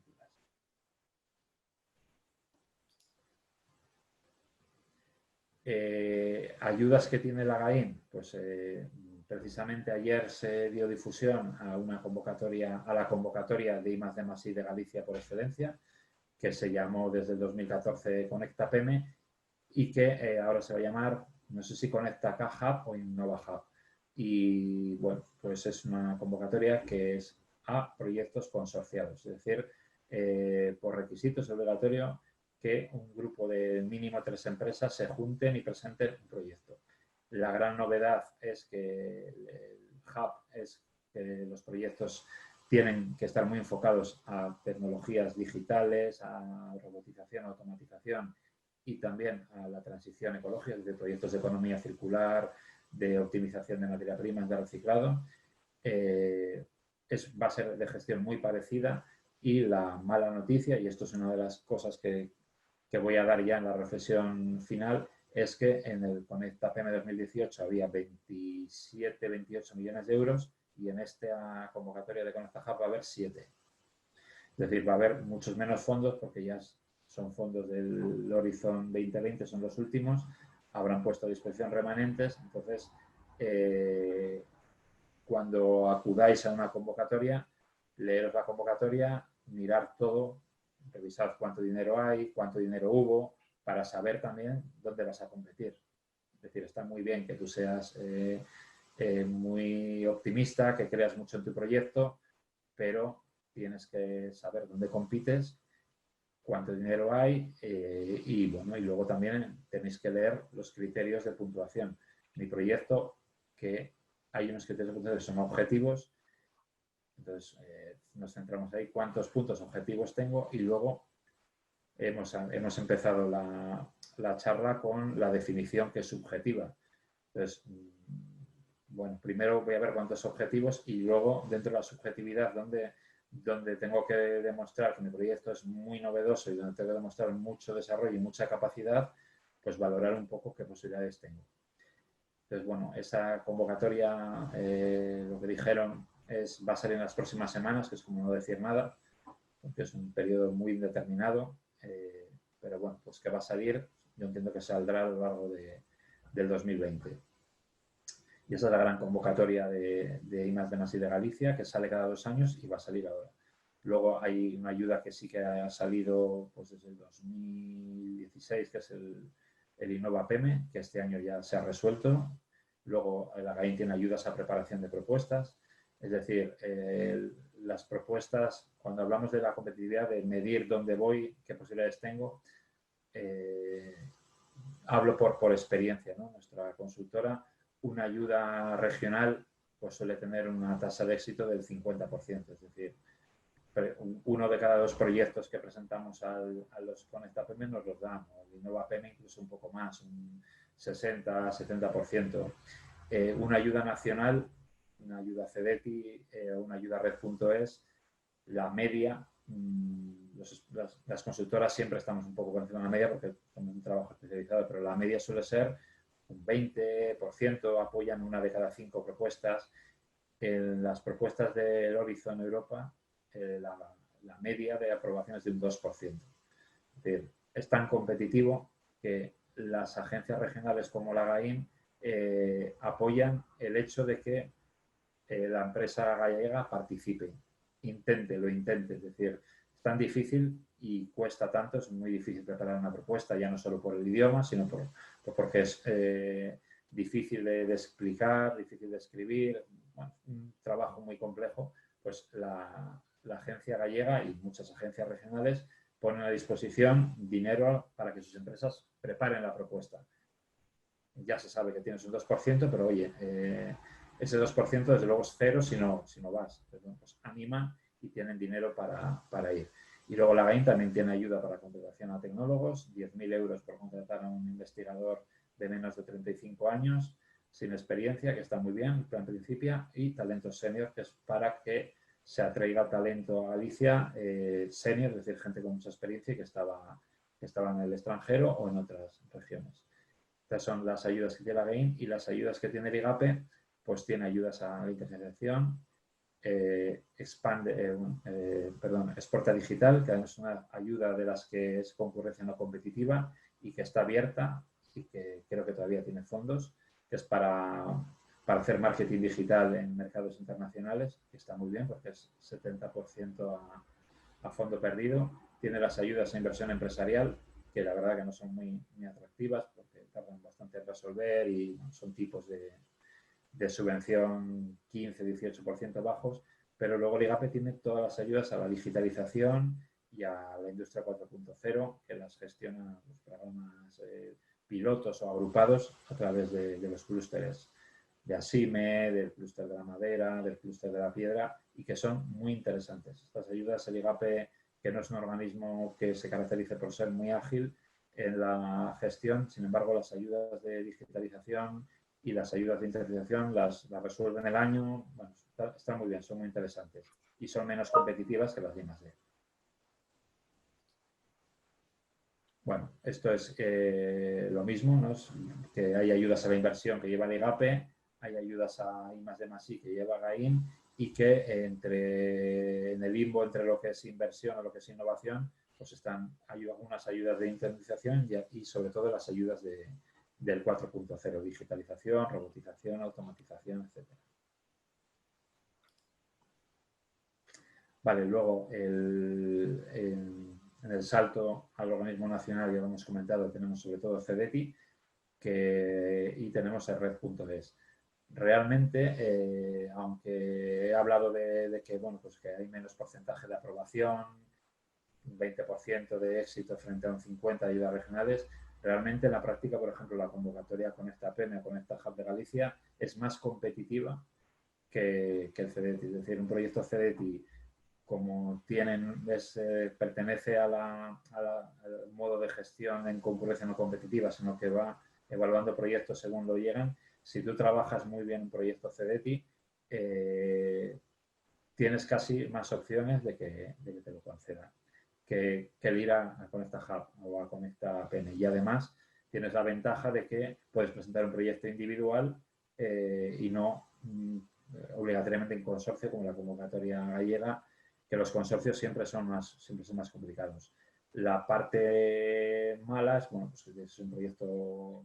Ayudas que tiene la GAIN, pues precisamente ayer se dio difusión a la convocatoria de I+D+I de Galicia por excelencia, que se llamó desde el 2014 Conecta PEME y que ahora se va a llamar, no sé si Conecta K-Hub o Innova Hub. Y bueno, pues es una convocatoria que es a proyectos consorciados, es decir, por requisitos es obligatorio que un grupo de mínimo 3 empresas se junten y presenten un proyecto. La gran novedad es que el hub es que los proyectos tienen que estar muy enfocados a tecnologías digitales, a robotización, automatización y también a la transición ecológica, de proyectos de economía circular, de optimización de materia prima, de reciclado. Va a ser de gestión muy parecida y la mala noticia, y esto es una de las cosas que voy a dar ya en la reflexión final, es que en el Conecta PEME 2018 había 27, 28 millones de euros y en esta convocatoria de Conecta Hub va a haber 7. Es decir, va a haber muchos menos fondos porque ya son fondos del Horizon 2020, son los últimos, habrán puesto a disposición remanentes. Entonces, cuando acudáis a una convocatoria, leeros la convocatoria, mirar todo, revisar cuánto dinero hay, cuánto dinero hubo, para saber también dónde vas a competir. Es decir, está muy bien que tú seas muy optimista, que creas mucho en tu proyecto, pero tienes que saber dónde compites, cuánto dinero hay y bueno, y luego también tenéis que leer los criterios de puntuación. Mi proyecto, que hay unos criterios de puntuación que son objetivos, entonces nos centramos ahí, cuántos puntos objetivos tengo y luego hemos empezado la charla con la definición que es subjetiva. Entonces, bueno, primero voy a ver cuántos objetivos y luego dentro de la subjetividad donde tengo que demostrar que mi proyecto es muy novedoso y donde tengo que demostrar mucho desarrollo y mucha capacidad, pues valorar un poco qué posibilidades tengo. Entonces, bueno, esa convocatoria, lo que dijeron, va a salir en las próximas semanas, que es como no decir nada, porque es un periodo muy indeterminado, pero bueno, pues que va a salir, yo entiendo que saldrá a lo largo del 2020. Y esa es la gran convocatoria de I+D+I de Galicia, que sale cada 2 años y va a salir ahora. Luego hay una ayuda que sí que ha salido pues, desde el 2016, que es el Innova PEME, que este año ya se ha resuelto. Luego el AGAIN tiene ayudas a preparación de propuestas. Es decir, las propuestas, cuando hablamos de la competitividad, de medir dónde voy, qué posibilidades tengo, hablo por experiencia, ¿no? Nuestra consultora, una ayuda regional pues suele tener una tasa de éxito del 50%, es decir, uno de cada 2 proyectos que presentamos a los Conecta PEME nos los dan, o el Innova PEME incluso un poco más, un 60-70%. Una ayuda nacional, una ayuda CEDETI, una ayuda Red.es, la media, las consultoras siempre estamos un poco por encima de la media porque tenemos un trabajo especializado, pero la media suele ser un 20%, apoyan una de cada 5 propuestas. En las propuestas del Horizon Europa, la media de aprobación es de un 2%. Es decir, es tan competitivo que las agencias regionales como la AGAIN apoyan el hecho de que la empresa gallega participe, lo intente. Es decir, es tan difícil y cuesta tanto, es muy difícil preparar una propuesta, ya no solo por el idioma, sino porque es difícil de explicar, difícil de escribir, bueno, un trabajo muy complejo, pues la agencia gallega y muchas agencias regionales ponen a disposición dinero para que sus empresas preparen la propuesta. Ya se sabe que tienes un 2%, pero oye, ese 2% desde luego es cero si no vas. Entonces, bueno, pues animan y tienen dinero para ir. Y luego la AGAIN también tiene ayuda para contratación a tecnólogos, 10.000 euros por contratar a un investigador de menos de 35 años, sin experiencia, que está muy bien, el plan principio, y talentos senior, que es para que se atraiga talento a Galicia senior, es decir, gente con mucha experiencia y que estaba en el extranjero o en otras regiones. Estas son las ayudas que tiene la AGAIN y las ayudas que tiene el IGAPE, pues tiene ayudas a la intergeneración, Exporta Digital, que es una ayuda de las que es concurrencia no competitiva y que está abierta y que creo que todavía tiene fondos, que es para hacer marketing digital en mercados internacionales, que está muy bien porque es 70% a fondo perdido. Tiene las ayudas a inversión empresarial, que la verdad que no son muy atractivas porque tardan bastante en resolver y son tipos de subvención 15-18% bajos, pero luego el IGAPE tiene todas las ayudas a la digitalización y a la industria 4.0, que las gestiona los programas pilotos o agrupados a través de los clústeres de ASIME, del clúster de la madera, del clúster de la piedra, y que son muy interesantes. Estas ayudas, el IGAPE, que no es un organismo que se caracterice por ser muy ágil en la gestión, sin embargo, las ayudas de digitalización y las ayudas de interpretación las resuelven el año. Bueno, está muy bien, son muy interesantes y son menos competitivas que las de I+D. Bueno, esto es lo mismo, ¿no? Es que hay ayudas a la inversión que lleva el IGAPE, hay ayudas a I+D+I que lleva GAIN y que en el limbo entre lo que es inversión o lo que es innovación, pues están algunas ayudas de internalización y sobre todo las ayudas del 4.0, digitalización, robotización, automatización, etc. Vale, luego en el salto al organismo nacional, ya lo hemos comentado, tenemos sobre todo CEDETI y tenemos el Red.es. Realmente, aunque he hablado de que, bueno, pues que hay menos porcentaje de aprobación, un 20% de éxito frente a un 50% de ayudas regionales, realmente en la práctica, por ejemplo, la convocatoria Conecta PEME o Conecta Hub de Galicia es más competitiva que el CEDETI. Es decir, un proyecto CEDETI, como pertenece al modo de gestión en concurrencia no competitiva, sino que va evaluando proyectos según lo llegan, si tú trabajas muy bien un proyecto CDTI, tienes casi más opciones de que te lo concedan que el ir a Conecta Hub o a Conecta PN. Y además tienes la ventaja de que puedes presentar un proyecto individual y no obligatoriamente en consorcio, como la convocatoria gallega, que los consorcios siempre son más complicados. La parte mala es, bueno, pues que es un proyecto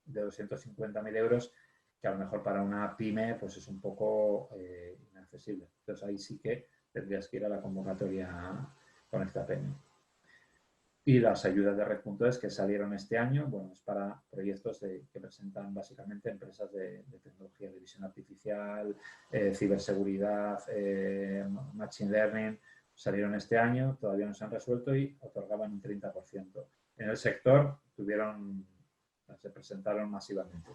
de 250.000 euros que a lo mejor para una pyme pues es un poco inaccesible. Entonces ahí sí que tendrías que ir a la convocatoria con esta PN. Y las ayudas de Red.es que salieron este año, bueno, es para proyectos que presentan básicamente empresas de tecnología de visión artificial, ciberseguridad, machine learning. Salieron este año, todavía no se han resuelto y otorgaban un 30%. En el sector se presentaron masivamente.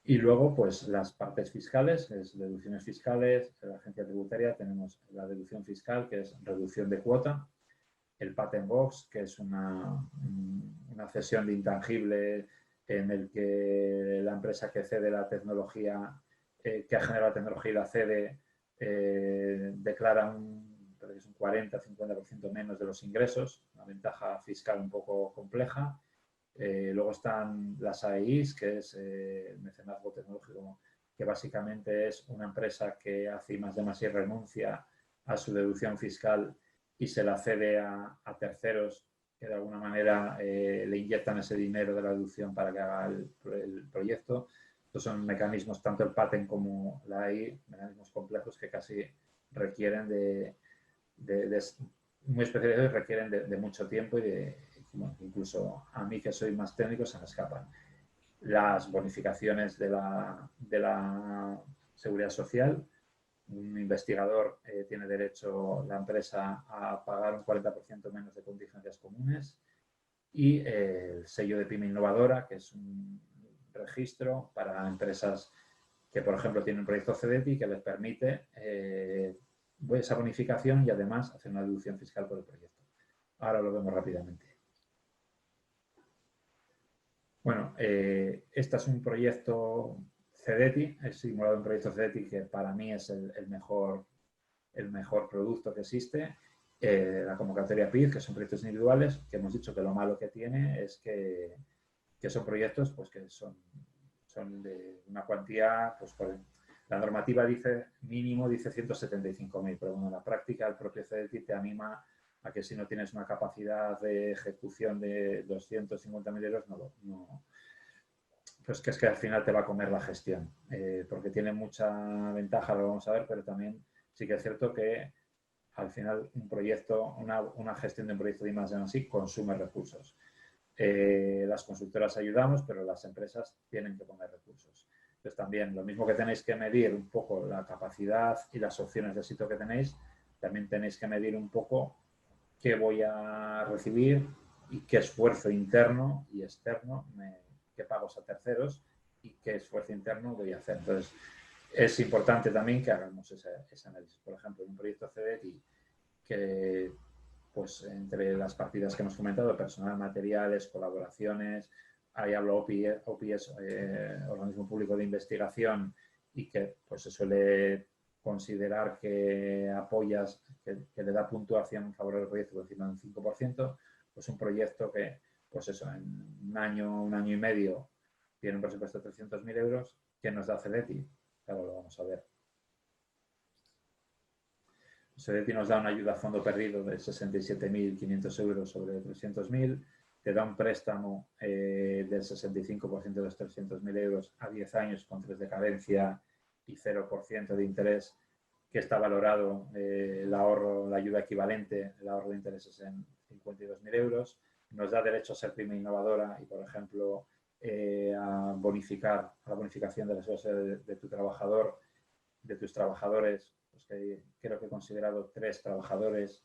Y luego, pues las partes fiscales, es deducciones fiscales, en la agencia tributaria tenemos la deducción fiscal, que es reducción de cuota, el patent box, que es una cesión de intangible en el que la empresa que cede la tecnología, que ha generado la tecnología y la cede, declara un 40-50% menos de los ingresos, una ventaja fiscal un poco compleja. Luego están las AEIs, que es el mecenazgo tecnológico, que básicamente es una empresa que hace I+D+I y renuncia a su deducción fiscal y se la cede a terceros que de alguna manera le inyectan ese dinero de la deducción para que haga el proyecto. Estos son mecanismos, tanto el patent como la AI, mecanismos complejos que casi requieren muy especializados y requieren de mucho tiempo y bueno, incluso a mí que soy más técnico se me escapan. Las bonificaciones de la seguridad social. Un investigador tiene derecho, la empresa, a pagar un 40% menos de contingencias comunes. Y el sello de PYME innovadora, que es un registro para empresas que, por ejemplo, tienen un proyecto CDTI que les permite esa bonificación y además hacer una deducción fiscal por el proyecto. Ahora lo vemos rápidamente. Bueno, este es un proyecto CDTI, he simulado un proyecto CDTI que para mí es el mejor producto que existe. La convocatoria PID, que son proyectos individuales, que hemos dicho que lo malo que tiene es que son proyectos pues, que son de una cuantía, pues la normativa dice mínimo, dice 175.000, pero bueno, en la práctica el propio CDTI te anima a que si no tienes una capacidad de ejecución de 250.000 euros, pues que es que al final te va a comer la gestión, porque tiene mucha ventaja, lo vamos a ver, pero también sí que es cierto que al final un proyecto, una gestión de un proyecto de I+D+I consume recursos. Las consultoras ayudamos, pero las empresas tienen que poner recursos. Entonces también lo mismo que tenéis que medir un poco la capacidad y las opciones de éxito que tenéis, también tenéis que medir un poco qué voy a recibir y qué esfuerzo interno y externo, qué pagos a terceros y qué esfuerzo interno voy a hacer. Entonces, es importante también que hagamos ese análisis. Por ejemplo, en un proyecto CDTI que, pues, entre las partidas que hemos comentado, personal, materiales, colaboraciones, ahí hablo OPS, Organismo Público de Investigación, y que pues se suele considerar que apoyas, que le da puntuación en favor del proyecto por encima de un 5%, pues un proyecto que, pues eso, en un año y medio tiene un presupuesto de 300.000 euros, ¿qué nos da CDTI? Claro, lo vamos a ver. CDTI nos da una ayuda a fondo perdido de 67.500 euros sobre 300.000, te da un préstamo del 65% de los 300.000 euros a 10 años con 3 de cadencia y 0% de interés, que está valorado el ahorro, la ayuda equivalente, el ahorro de intereses en 52.000 euros. Nos da derecho a ser PYME innovadora y, por ejemplo, a la bonificación de las horas de tu trabajador, de tus trabajadores, pues que creo que he considerado 3 trabajadores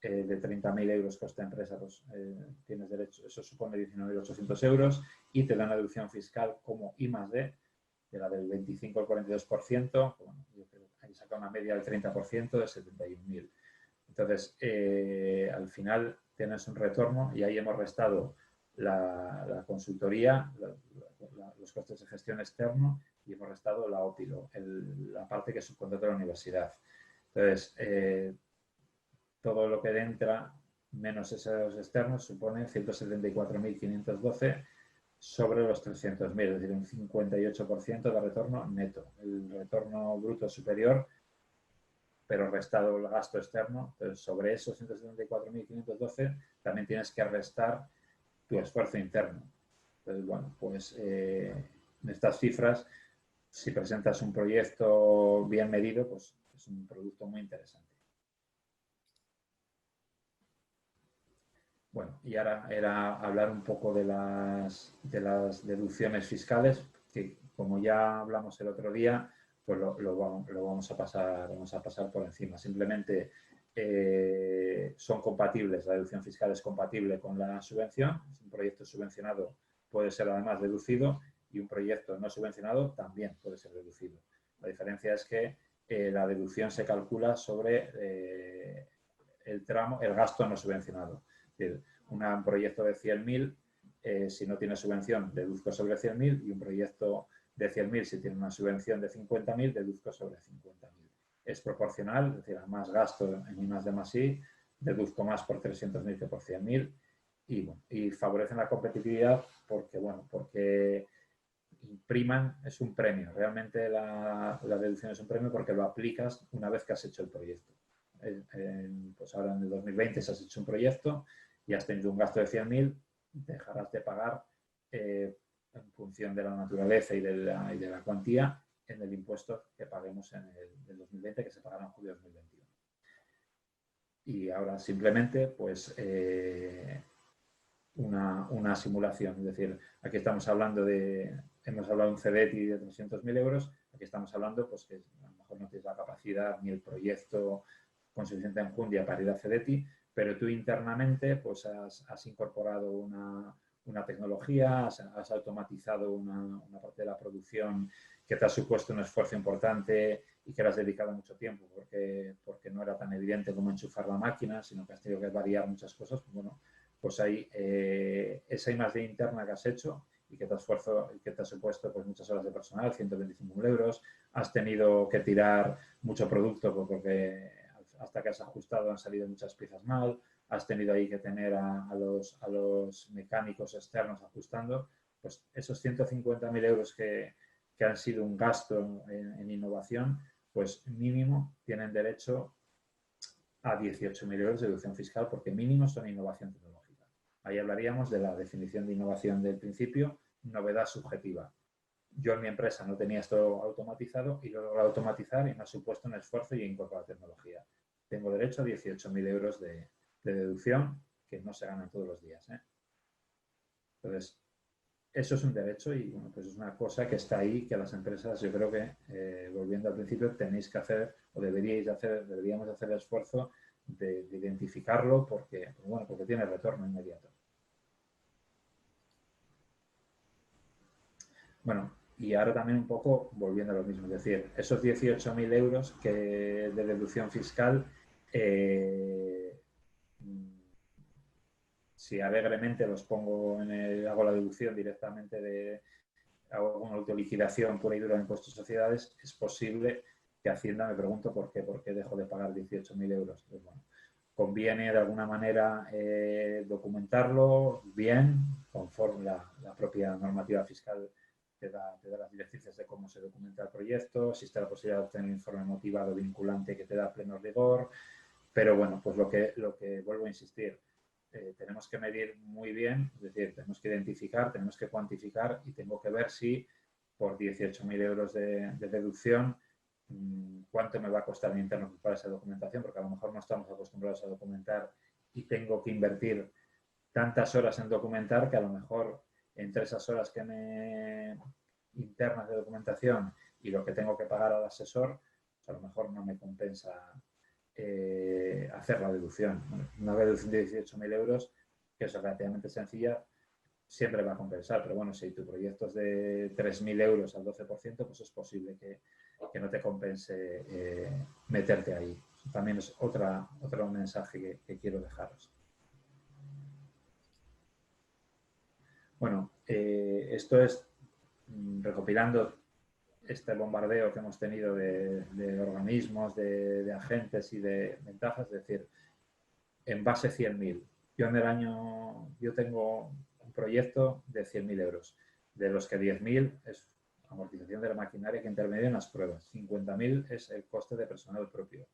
de 30.000 euros coste empresa, pues tienes derecho, eso supone 19.800 euros y te da una deducción fiscal como I+D de la del 25 al 42%, bueno, yo creo que ahí saca una media del 30% de 71.000. Entonces, al final tienes un retorno y ahí hemos restado la consultoría, los costes de gestión externo y hemos restado la OPI, la parte que subcontrata la universidad. Entonces, todo lo que entra menos esos externos supone 174.512 sobre los 300.000, es decir, un 58% de retorno neto. El retorno bruto superior, pero restado el gasto externo. Entonces, sobre esos 174.512 también tienes que restar tu esfuerzo interno. Entonces, bueno, pues en estas cifras, si presentas un proyecto bien medido, pues es un producto muy interesante. Bueno, y ahora era hablar un poco de las deducciones fiscales, que como ya hablamos el otro día, pues lo vamos a pasar por encima. Simplemente son compatibles, la deducción fiscal es compatible con la subvención. Un proyecto subvencionado puede ser además deducido y un proyecto no subvencionado también puede ser deducido. La diferencia es que la deducción se calcula sobre el tramo, el gasto no subvencionado. Un proyecto de 100.000, si no tiene subvención, deduzco sobre 100.000 y un proyecto de 100.000, si tiene una subvención de 50.000, deduzco sobre 50.000. Es proporcional, es decir, a más gasto en I+D+I, deduzco más por 300.000 que por 100.000 y, bueno, y favorecen la competitividad porque, bueno, porque priman, es un premio. Realmente la deducción es un premio porque lo aplicas una vez que has hecho el proyecto. Pues ahora en el 2020 si has hecho un proyecto y has tenido un gasto de 100.000, dejarás de pagar en función de la naturaleza y de la cuantía en el impuesto que paguemos en el 2020, que se pagará en julio de 2021. Y ahora simplemente, pues, una simulación. Es decir, aquí estamos hablando hemos hablado de un CEDETI de 300.000 euros, aquí estamos hablando, pues, que a lo mejor no tienes la capacidad ni el proyecto con suficiente enjundia para ir a CEDETI, pero tú internamente pues has incorporado una tecnología, has automatizado una parte de la producción que te ha supuesto un esfuerzo importante y que le has dedicado mucho tiempo porque no era tan evidente como enchufar la máquina, sino que has tenido que variar muchas cosas. Pues bueno, pues hay esa I+D interna que has hecho y que te ha supuesto pues, muchas horas de personal, 125.000 euros, has tenido que tirar mucho producto porque hasta que has ajustado han salido muchas piezas mal, has tenido ahí que tener a los mecánicos externos ajustando, pues esos 150.000 euros que han sido un gasto en innovación, pues mínimo tienen derecho a 18.000 euros de deducción fiscal porque mínimo son innovación tecnológica. Ahí hablaríamos de la definición de innovación del principio, novedad subjetiva. Yo en mi empresa no tenía esto automatizado y lo he logrado automatizar y me ha supuesto un esfuerzo y he incorporado tecnología. Tengo derecho a 18.000 euros de deducción que no se ganan todos los días. Entonces, eso es un derecho y bueno, pues es una cosa que está ahí, que las empresas, yo creo que, volviendo al principio, tenéis que hacer o deberíamos hacer el esfuerzo de identificarlo porque tiene retorno inmediato. Bueno, y ahora también un poco volviendo a lo mismo, es decir, esos 18.000 euros de deducción fiscal, si alegremente los pongo hago la deducción directamente hago una autoliquidación pura y dura de impuestos de sociedades, es posible que Hacienda me pregunte por qué dejo de pagar 18.000 euros. Pues bueno, conviene de alguna manera documentarlo bien, conforme la propia normativa fiscal te da las directrices de cómo se documenta el proyecto, existe la posibilidad de obtener un informe motivado vinculante que te da pleno rigor, pero bueno, pues lo que vuelvo a insistir, tenemos que medir muy bien, es decir, tenemos que identificar, tenemos que cuantificar y tengo que ver si por 18.000 euros de deducción, cuánto me va a costar mi interno para esa documentación, porque a lo mejor no estamos acostumbrados a documentar y tengo que invertir tantas horas en documentar que a lo mejor entre esas horas internas de documentación y lo que tengo que pagar al asesor, pues a lo mejor no me compensa hacer la deducción. Una deducción de 18.000 euros, que es relativamente sencilla, siempre va a compensar, pero bueno, si tu proyecto es de 3.000 euros al 12%, pues es posible que no te compense meterte ahí. También es otro mensaje que quiero dejaros. Bueno, esto es recopilando este bombardeo que hemos tenido de organismos, de agentes y de ventajas, es decir, en base 100.000. Yo tengo un proyecto de 100.000 euros, de los que 10.000 es amortización de la maquinaria que interviene en las pruebas, 50.000 es el coste de personal propio,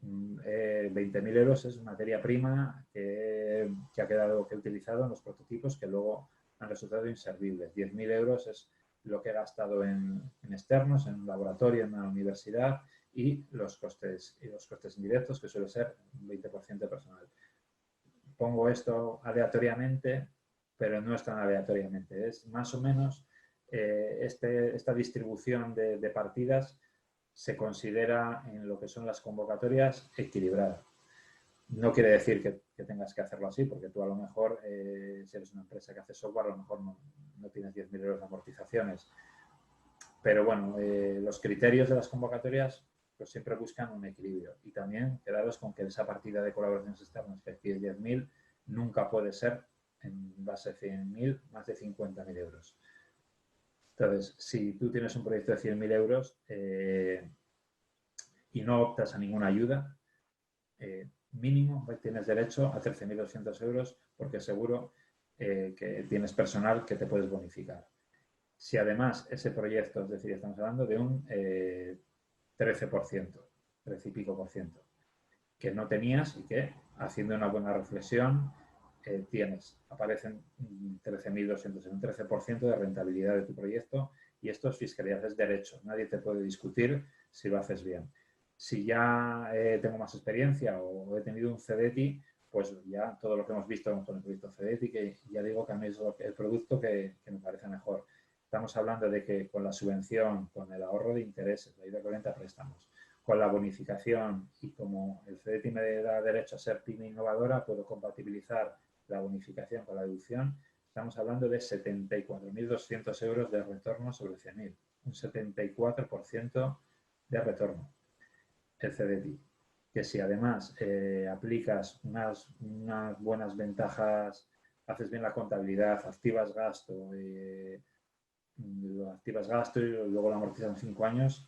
20.000 euros es materia prima que ha quedado utilizado en los prototipos que luego han resultado inservibles, 10.000 euros es lo que he gastado en externos, en un laboratorio, en una universidad y los costes indirectos, que suele ser un 20% de personal. Pongo esto aleatoriamente, pero no es tan aleatoriamente. Es más o menos esta distribución de partidas se considera en lo que son las convocatorias equilibrada. No quiere decir que tengas que hacerlo así, porque tú a lo mejor, si eres una empresa que hace software, a lo mejor no tienes 10.000 euros de amortizaciones. Pero bueno, los criterios de las convocatorias pues siempre buscan un equilibrio. Y también quedaros con que esa partida de colaboraciones externas que aquí es 10.000 nunca puede ser en base a 100.000 más de 50.000 euros. Entonces, si tú tienes un proyecto de 100.000 euros y no optas a ninguna ayuda, mínimo tienes derecho a 13.200 euros porque seguro que tienes personal que te puedes bonificar. Si además ese proyecto, es decir, estamos hablando de un 13%, 13 y pico por ciento, que no tenías y que haciendo una buena reflexión aparecen 13.200, un 13% de rentabilidad de tu proyecto y esto es fiscalidad, es derecho, nadie te puede discutir si lo haces bien. Si ya tengo más experiencia o he tenido un CDTI, pues ya todo lo que hemos visto con el proyecto CDTI, que ya digo que a mí es el producto que me parece mejor. Estamos hablando de que con la subvención, con el ahorro de intereses, la IVA corriente a préstamos, con la bonificación y como el CDTI me da derecho a ser pyme innovadora, puedo compatibilizar la bonificación con la deducción. Estamos hablando de 74.200 euros de retorno sobre 100.000, un 74% de retorno, el CDTI. Que si además aplicas unas buenas ventajas, haces bien la contabilidad, activas gasto y luego la amortizas en 5 años,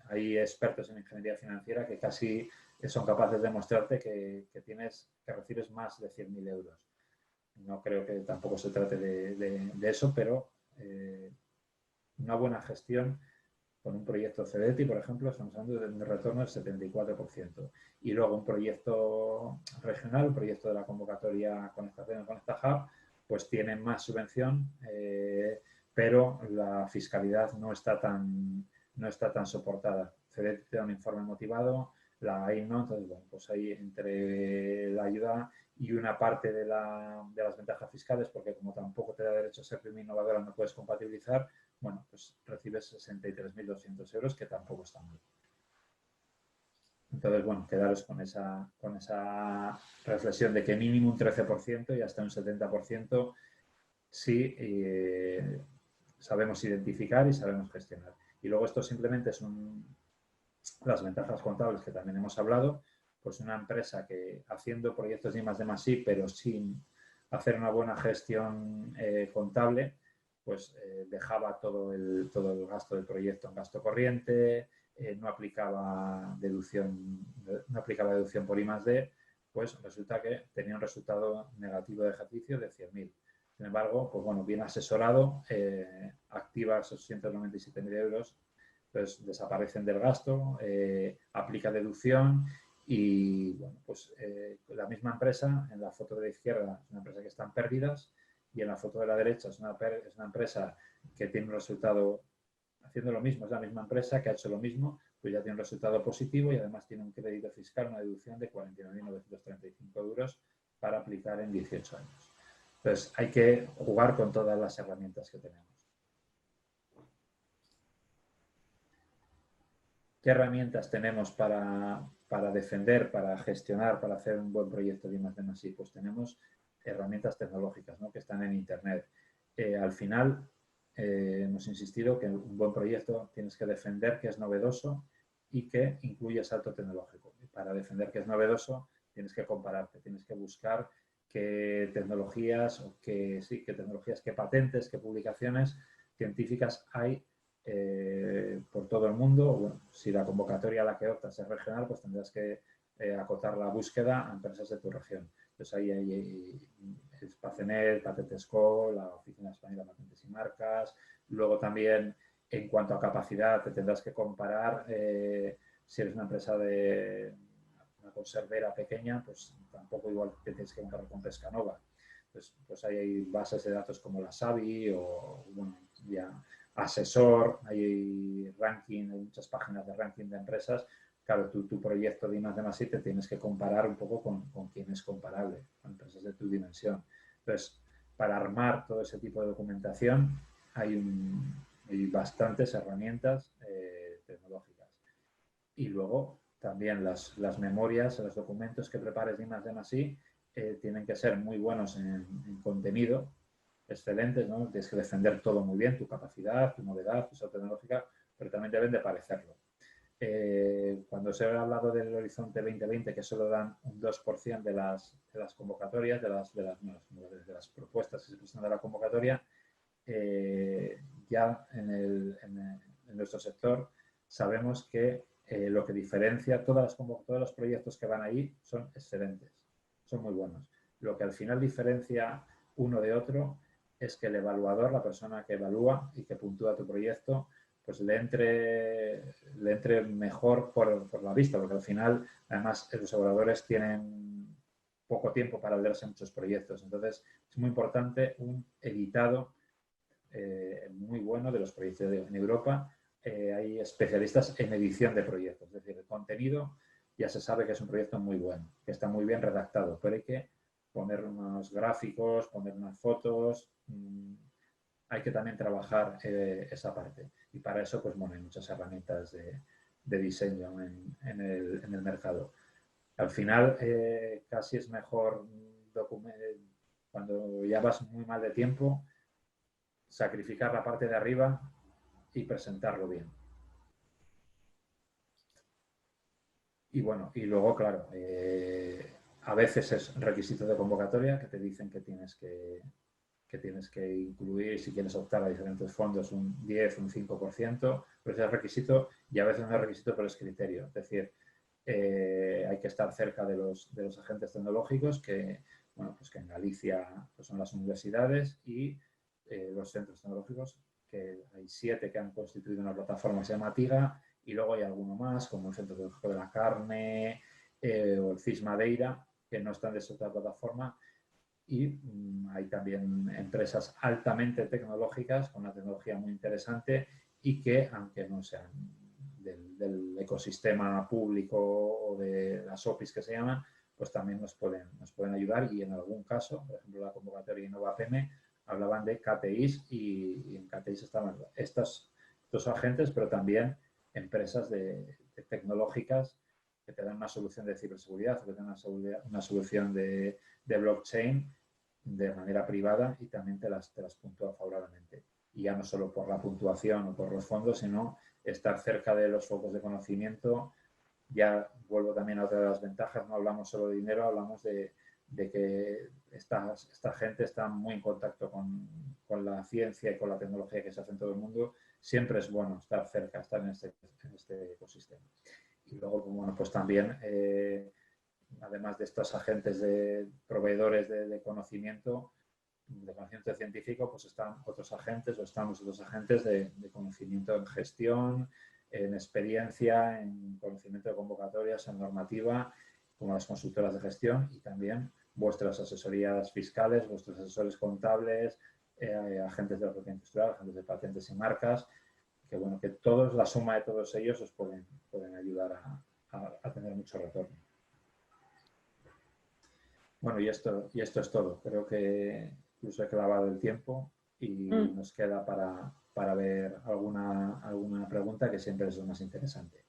hay expertos en ingeniería financiera que casi son capaces de mostrarte que recibes más de 100.000 euros. No creo que tampoco se trate de eso, pero una buena gestión con un proyecto CDTI, por ejemplo, estamos hablando de un retorno del 74%. Y luego un proyecto regional, un proyecto de la convocatoria Conectación con esta Hub, pues tiene más subvención, pero la fiscalidad no está tan soportada. CDTI te da un informe motivado, la AI no, entonces, bueno, pues ahí entre la ayuda y una parte de las ventajas fiscales, porque como tampoco te da derecho a ser pyme innovadora, no puedes compatibilizar, bueno, pues recibes 63.200 euros, que tampoco está mal. Entonces, bueno, quedaros con esa reflexión de que mínimo un 13% y hasta un 70% sí sabemos identificar y sabemos gestionar. Y luego esto simplemente son las ventajas contables que también hemos hablado, pues una empresa que haciendo proyectos de I+D+I, pero sin hacer una buena gestión contable, pues dejaba todo el gasto del proyecto en gasto corriente, no aplicaba deducción por I+D, pues resulta que tenía un resultado negativo de ejercicio de 100.000. Sin embargo, pues bueno, bien asesorado, activa esos 197.000 euros, pues desaparecen del gasto, aplica deducción y bueno, pues la misma empresa, en la foto de la izquierda es una empresa que está en pérdidas y en la foto de la derecha es una empresa que tiene un resultado haciendo lo mismo, es la misma empresa que ha hecho lo mismo, pues ya tiene un resultado positivo y además tiene un crédito fiscal, una deducción de 49.935 euros para aplicar en 18 años. Entonces hay que jugar con todas las herramientas que tenemos. ¿Qué herramientas tenemos para defender, para gestionar, para hacer un buen proyecto de I+D+I? Pues tenemos herramientas tecnológicas, ¿no?, que están en Internet. Al final, hemos insistido que un buen proyecto tienes que defender que es novedoso y que incluye salto tecnológico. Y para defender que es novedoso tienes que compararte, tienes que buscar qué tecnologías, o qué tecnologías, qué patentes, qué publicaciones científicas hay por todo el mundo. Bueno, si la convocatoria a la que optas es regional, pues tendrás que acotar la búsqueda a empresas de tu región. Entonces ahí hay Spacenet, Patentesco, la Oficina Española de Patentes y Marcas. Luego también, en cuanto a capacidad, te tendrás que comparar si eres una empresa de una conservera pequeña, pues tampoco igual te tienes que comparar con Pescanova. Pues ahí hay bases de datos como la SABI o, bueno, ya Asesor, hay ranking, hay muchas páginas de ranking de empresas. Claro, tu proyecto de I+D+I te tienes que comparar un poco con quién es comparable, con empresas de tu dimensión. Entonces, para armar todo ese tipo de documentación hay bastantes herramientas tecnológicas. Y luego también las memorias, los documentos que prepares de I+D+I tienen que ser muy buenos en contenido, excelentes, ¿no? Tienes que defender todo muy bien, tu capacidad, tu novedad, tu salto tecnológica, pero también deben de parecerlo. Cuando se ha hablado del Horizonte 2020, que solo dan un 2% de las convocatorias, de las propuestas que se presentan de la convocatoria, ya en nuestro sector sabemos que lo que diferencia todos los proyectos que van ahí son excelentes, son muy buenos. Lo que al final diferencia uno de otro es que el evaluador, la persona que evalúa y que puntúa tu proyecto, pues le entre mejor por la vista, porque al final, además, los evaluadores tienen poco tiempo para leerse muchos proyectos. Entonces, es muy importante un editado muy bueno de los proyectos en Europa. Hay especialistas en edición de proyectos, es decir, el contenido ya se sabe que es un proyecto muy bueno, que está muy bien redactado, pero hay que poner unos gráficos, poner unas fotos, hay que también trabajar esa parte. Y para eso, pues bueno, hay muchas herramientas de diseño en el mercado. Al final, casi es mejor cuando ya vas muy mal de tiempo, sacrificar la parte de arriba y presentarlo bien. Y bueno, y luego, claro, a veces es requisito de convocatoria que te dicen que tienes que incluir, si quieres optar a diferentes fondos, un 10, un 5%, pero ese es requisito y a veces no es requisito, pero es criterio. Es decir, hay que estar cerca de los agentes tecnológicos que, bueno, pues que en Galicia pues son las universidades y los centros tecnológicos, que hay 7 que han constituido una plataforma que se llama TIGA, y luego hay alguno más, como el Centro Tecnológico de la Carne o el CIS Madeira, que no están de esa otra plataforma. Y hay también empresas altamente tecnológicas con una tecnología muy interesante y que, aunque no sean del ecosistema público o de las OPIs que se llaman, pues también nos pueden ayudar, y en algún caso, por ejemplo, la convocatoria InnovaPM, hablaban de KTIs y en KTIs estaban estos agentes, pero también empresas tecnológicas que te dan una solución de ciberseguridad, que te dan una solución de blockchain de manera privada y también te las puntúa favorablemente. Y ya no solo por la puntuación o por los fondos, sino estar cerca de los focos de conocimiento. Ya vuelvo también a otra de las ventajas, no hablamos solo de dinero, hablamos de que esta gente está muy en contacto con la ciencia y con la tecnología que se hace en todo el mundo. Siempre es bueno estar cerca, estar en este ecosistema. Y luego, bueno, pues también, además de estos agentes de proveedores de conocimiento científico, pues están otros agentes, o estamos otros agentes de conocimiento en gestión, en experiencia, en conocimiento de convocatorias, en normativa, como las consultoras de gestión, y también vuestras asesorías fiscales, vuestros asesores contables, agentes de la propiedad industrial, agentes de patentes y marcas, que bueno, que todos, la suma de todos ellos os pueden ayudar a tener mucho retorno. Bueno, y esto es todo. Creo que incluso he clavado el tiempo y nos queda para ver alguna pregunta, que siempre es lo más interesante.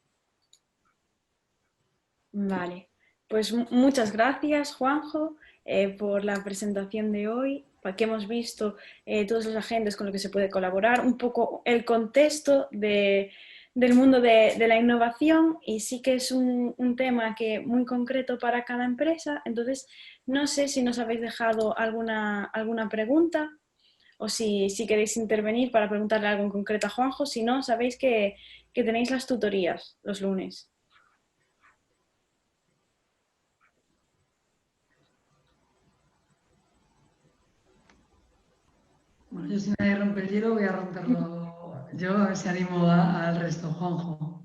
Vale, pues muchas gracias, Juanjo, por la presentación de hoy, para que hemos visto todos los agentes con los que se puede colaborar, un poco el contexto de del mundo de la innovación y sí que es un tema que muy concreto para cada empresa. Entonces, no sé si nos habéis dejado alguna pregunta o si queréis intervenir para preguntarle algo en concreto a Juanjo. Si no, sabéis que tenéis las tutorías los lunes. Bueno, yo si nadie rompe el hielo voy a romperlo yo, a ver si animo al resto, Juanjo.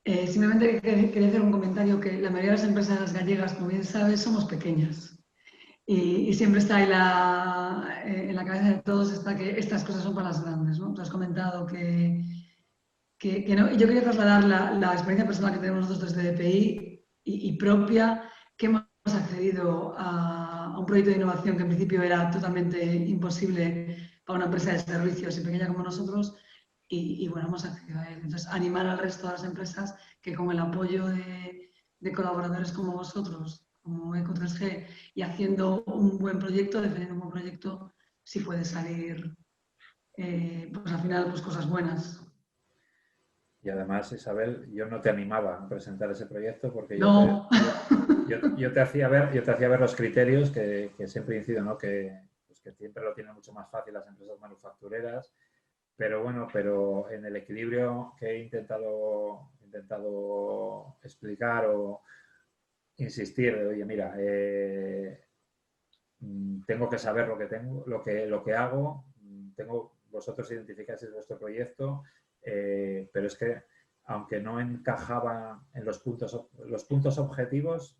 Simplemente quería hacer un comentario que la mayoría de las empresas gallegas, como bien sabes, somos pequeñas. Y siempre está ahí en la cabeza de todos está que estas cosas son para las grandes, ¿no? Tú has comentado que no. Yo quería trasladar la experiencia personal que tenemos nosotros desde DPI y propia, que hemos accedido a un proyecto de innovación que en principio era totalmente imposible para una empresa de servicios y pequeña como nosotros, y bueno, hemos accedido a él. Entonces, animar al resto de las empresas que con el apoyo de colaboradores como vosotros, como Eco3G, y haciendo un buen proyecto, defendiendo un buen proyecto, sí puede salir, pues al final, pues cosas buenas. Y además, Isabel, yo no te animaba a presentar ese proyecto porque No. yo te hacía ver los criterios que siempre incido, ¿no? Pues que siempre lo tienen mucho más fácil las empresas manufactureras, pero bueno, pero en el equilibrio que he intentado explicar o insistir, de, oye, mira, tengo que saber lo que tengo, lo que hago, vosotros identificáis vuestro proyecto, pero es que aunque no encajaba en los puntos objetivos,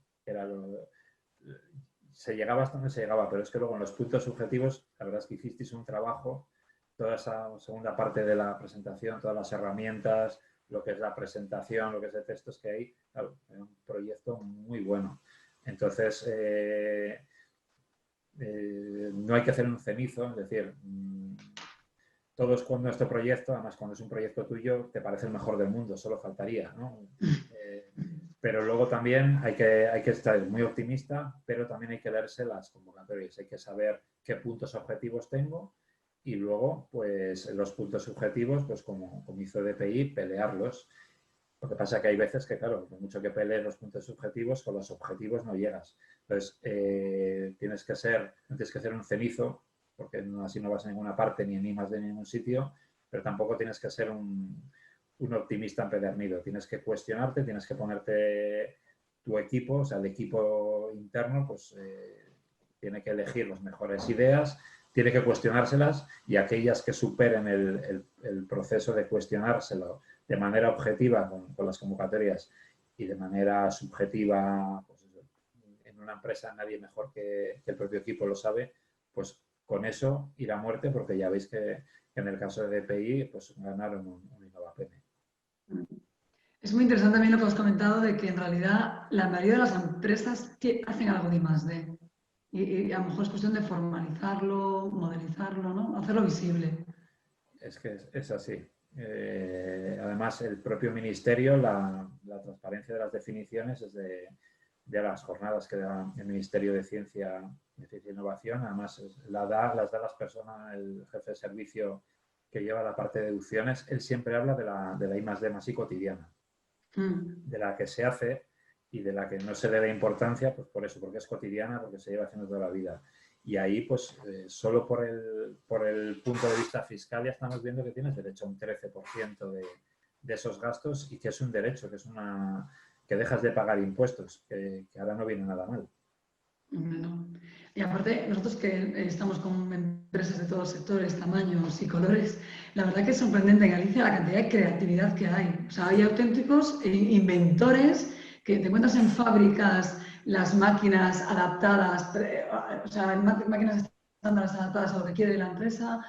se llegaba hasta donde se llegaba, pero es que luego en los puntos subjetivos, la verdad es que hicisteis un trabajo, toda esa segunda parte de la presentación, todas las herramientas, lo que es la presentación, lo que es de textos que hay, claro, es un proyecto muy bueno. Entonces, no hay que hacer un cenizo, es decir, todos con nuestro proyecto, además cuando es un proyecto tuyo, te parece el mejor del mundo, solo faltaría, ¿no? Pero luego también hay que estar muy optimista, pero también hay que leerse las convocatorias, hay que saber qué puntos objetivos tengo y luego, pues, los puntos subjetivos, pues como hizo DPI, pelearlos. Lo que pasa es que hay veces que, claro, por mucho que pelees los puntos subjetivos, con los objetivos no llegas. Entonces, tienes que hacer un cenizo, porque así no vas a ninguna parte ni en I+D ni en ningún sitio, pero tampoco tienes que ser un optimista empedernido. Tienes que cuestionarte, tienes que ponerte tu equipo, o sea, el equipo interno, pues tiene que elegir las mejores ideas, tiene que cuestionárselas y aquellas que superen el proceso de cuestionárselo de manera objetiva con las convocatorias y de manera subjetiva, pues eso, en una empresa nadie mejor que el propio equipo lo sabe, pues con eso ir a muerte, porque ya veis que en el caso de DPI pues ganaron un InnovaPM. Es muy interesante también lo que has comentado de que en realidad la mayoría de las empresas hacen algo de I+D. Y a lo mejor es cuestión de formalizarlo, modelizarlo, ¿no? Hacerlo visible. Es que es así. Además, el propio ministerio, la transparencia de las definiciones es de las jornadas que da el Ministerio de Ciencia e Innovación. Además, las da las personas, el jefe de servicio que lleva la parte de deducciones. Él siempre habla de la I+D+I cotidiana, de la que se hace y de la que no se le da importancia, pues por eso, porque es cotidiana, porque se lleva haciendo toda la vida. Y ahí, pues, solo por el punto de vista fiscal ya estamos viendo que tienes derecho a un 13% de esos gastos y que es un derecho, que dejas de pagar impuestos, que ahora no viene nada mal. No. Y aparte, nosotros que estamos con empresas de todos sectores, tamaños y colores, la verdad que es sorprendente en Galicia la cantidad de creatividad que hay. O sea, hay auténticos inventores que te encuentras en fábricas las máquinas adaptadas, o sea, máquinas estándares adaptadas a lo que quiere la empresa.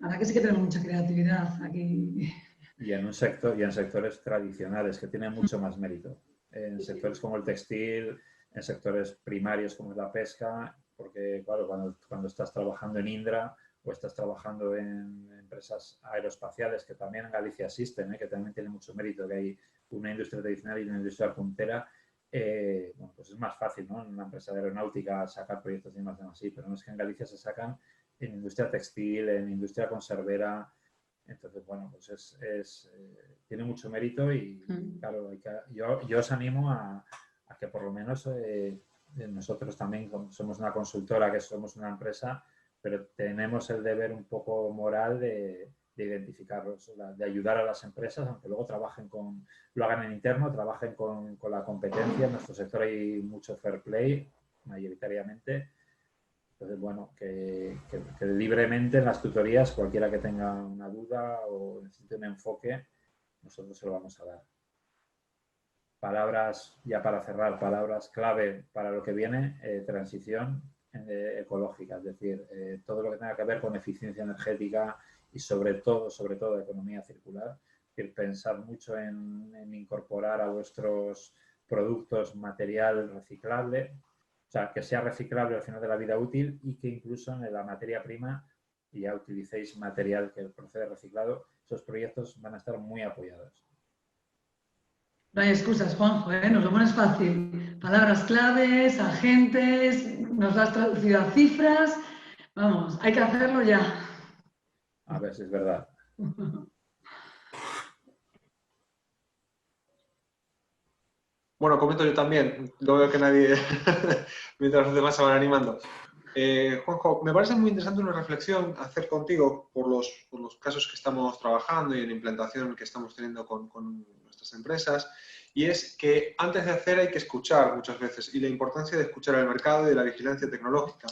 La verdad que sí que tenemos mucha creatividad aquí. Y en sectores tradicionales que tienen mucho más mérito. En sectores como el textil, en sectores primarios como es la pesca, porque claro, cuando estás trabajando en Indra o estás trabajando en empresas aeroespaciales que también en Galicia existen, que también tienen mucho mérito, que hay una industria tradicional y una industria puntera, bueno, pues es más fácil, ¿no? En una empresa de aeronáutica sacar proyectos de más así, pero no es que en Galicia se sacan en industria textil, en industria conservera, Entonces, bueno, pues tiene mucho mérito y, claro, yo os animo a que por lo menos nosotros también somos una consultora, que somos una empresa, pero tenemos el deber un poco moral de identificarlos, de ayudar a las empresas, aunque luego lo hagan en interno, trabajen con la competencia. En nuestro sector hay mucho fair play, mayoritariamente. Entonces, bueno, que libremente en las tutorías, cualquiera que tenga una duda o necesite un enfoque, nosotros se lo vamos a dar. Palabras, ya para cerrar, palabras clave para lo que viene, transición ecológica, es decir, todo lo que tenga que ver con eficiencia energética y sobre todo economía circular. Es decir, pensar mucho en incorporar a vuestros productos material reciclable, o sea, que sea reciclable al final de la vida útil y que incluso en la materia prima ya utilicéis material que procede reciclado. Esos proyectos van a estar muy apoyados. No hay excusas, Juanjo, ¿eh? Nos lo pones fácil. Palabras claves, agentes, nos das traducido a cifras. Vamos, hay que hacerlo ya. A ver si es verdad. Bueno, comento yo también. No veo que nadie, mientras los demás se van animando. Juanjo, me parece muy interesante una reflexión hacer contigo por los casos que estamos trabajando y en la implantación que estamos teniendo con nuestras empresas. Y es que antes de hacer hay que escuchar muchas veces, y la importancia de escuchar al mercado y de la vigilancia tecnológica.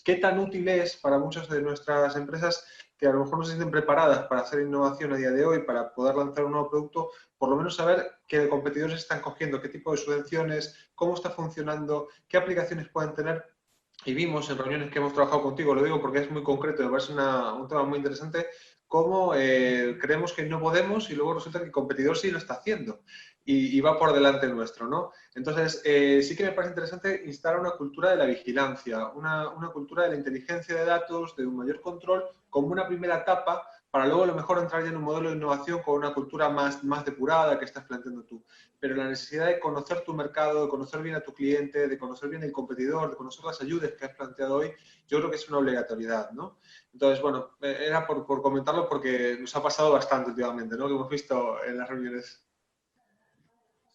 ¿Qué tan útil es para muchas de nuestras empresas que a lo mejor no se sienten preparadas para hacer innovación a día de hoy, para poder lanzar un nuevo producto, por lo menos saber qué competidores están cogiendo, qué tipo de subvenciones, cómo está funcionando, qué aplicaciones pueden tener? Y vimos en reuniones que hemos trabajado contigo, lo digo porque es muy concreto, me parece un tema muy interesante, cómo creemos que no podemos y luego resulta que el competidor sí lo está haciendo y va por delante nuestro, ¿no? Entonces, sí que me parece interesante instalar una cultura de la vigilancia, una cultura de la inteligencia de datos, de un mayor control, como una primera etapa para luego a lo mejor entrar ya en un modelo de innovación con una cultura más depurada que estás planteando tú. Pero la necesidad de conocer tu mercado, de conocer bien a tu cliente, de conocer bien el competidor, de conocer las ayudas que has planteado hoy, yo creo que es una obligatoriedad, ¿no? Entonces, bueno, era por comentarlo porque nos ha pasado bastante últimamente, ¿no? Que hemos visto en las reuniones.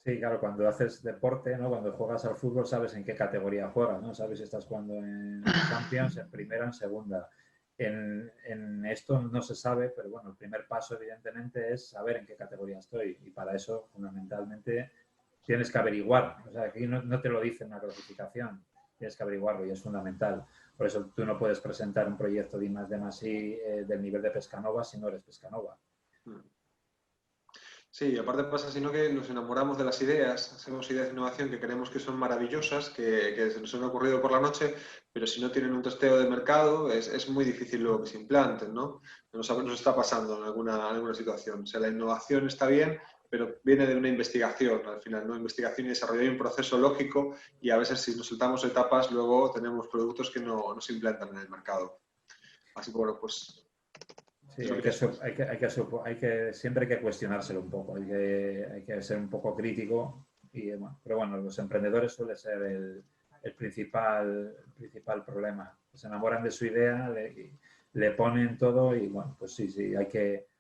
Sí, claro, cuando haces deporte, ¿no? Cuando juegas al fútbol sabes en qué categoría juegas, ¿no? Sabes si estás jugando en Champions, en primera, en segunda. En esto no se sabe, pero bueno, el primer paso evidentemente es saber en qué categoría estoy y para eso fundamentalmente tienes que averiguar. O sea, aquí no te lo dice una clasificación, tienes que averiguarlo y es fundamental. Por eso tú no puedes presentar un proyecto de I+D+I del nivel de Pescanova si no eres Pescanova. Sí, aparte pasa sino que nos enamoramos de las ideas, hacemos ideas de innovación que creemos que son maravillosas, que se nos han ocurrido por la noche, pero si no tienen un testeo de mercado es muy difícil luego que se implanten, ¿no? Nos está pasando en alguna situación. O sea, la innovación está bien, pero viene de una investigación al final, ¿no? Investigación y desarrollo, hay un proceso lógico y a veces si nos saltamos etapas luego tenemos productos que no se implantan en el mercado. Así que bueno, pues... Sí, siempre hay que cuestionárselo un poco, hay que ser un poco crítico, pero bueno, los emprendedores suele ser el principal problema. Se enamoran de su idea, le ponen todo y bueno, pues sí,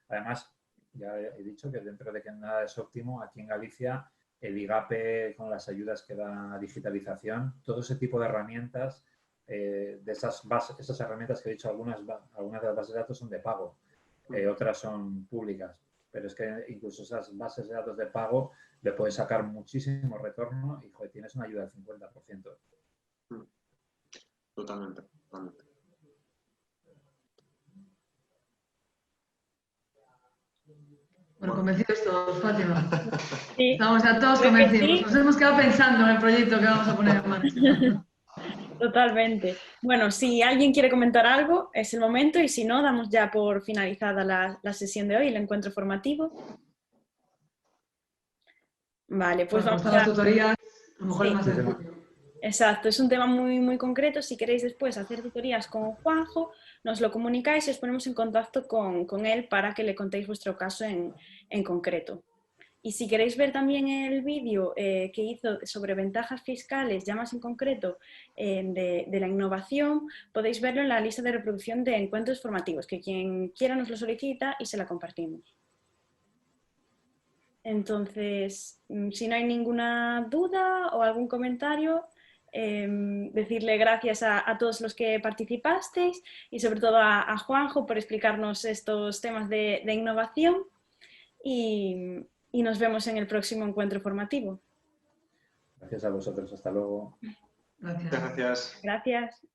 además, ya he dicho que dentro de que nada es óptimo, aquí en Galicia el IGAPE con las ayudas que da a digitalización, todo ese tipo de herramientas, de esas herramientas que he dicho, algunas de las bases de datos son de pago, otras son públicas, pero es que incluso esas bases de datos de pago le puedes sacar muchísimo retorno y joder, tienes una ayuda del 50%. Totalmente. Bueno, convencidos todos, Fátima. Sí. Estamos ya todos convencidos. Sí. Nos hemos quedado pensando en el proyecto que vamos a poner en marcha. Totalmente. Bueno, si alguien quiere comentar algo, es el momento, y si no, damos ya por finalizada la sesión de hoy, el encuentro formativo. Vale, pues bueno, vamos a las tutorías, a lo mejor sí. es más sencillo. Exacto, es un tema muy concreto. Si queréis después hacer tutorías con Juanjo, nos lo comunicáis y os ponemos en contacto con él para que le contéis vuestro caso en concreto. Y si queréis ver también el vídeo que hizo sobre ventajas fiscales, ya más en concreto de la innovación, podéis verlo en la lista de reproducción de encuentros formativos, que quien quiera nos lo solicita y se la compartimos. Entonces, si no hay ninguna duda o algún comentario, decirle gracias a todos los que participasteis y sobre todo a Juanjo por explicarnos estos temas de innovación y nos vemos en el próximo encuentro formativo. Gracias a vosotros, hasta luego. Gracias. Gracias. Gracias.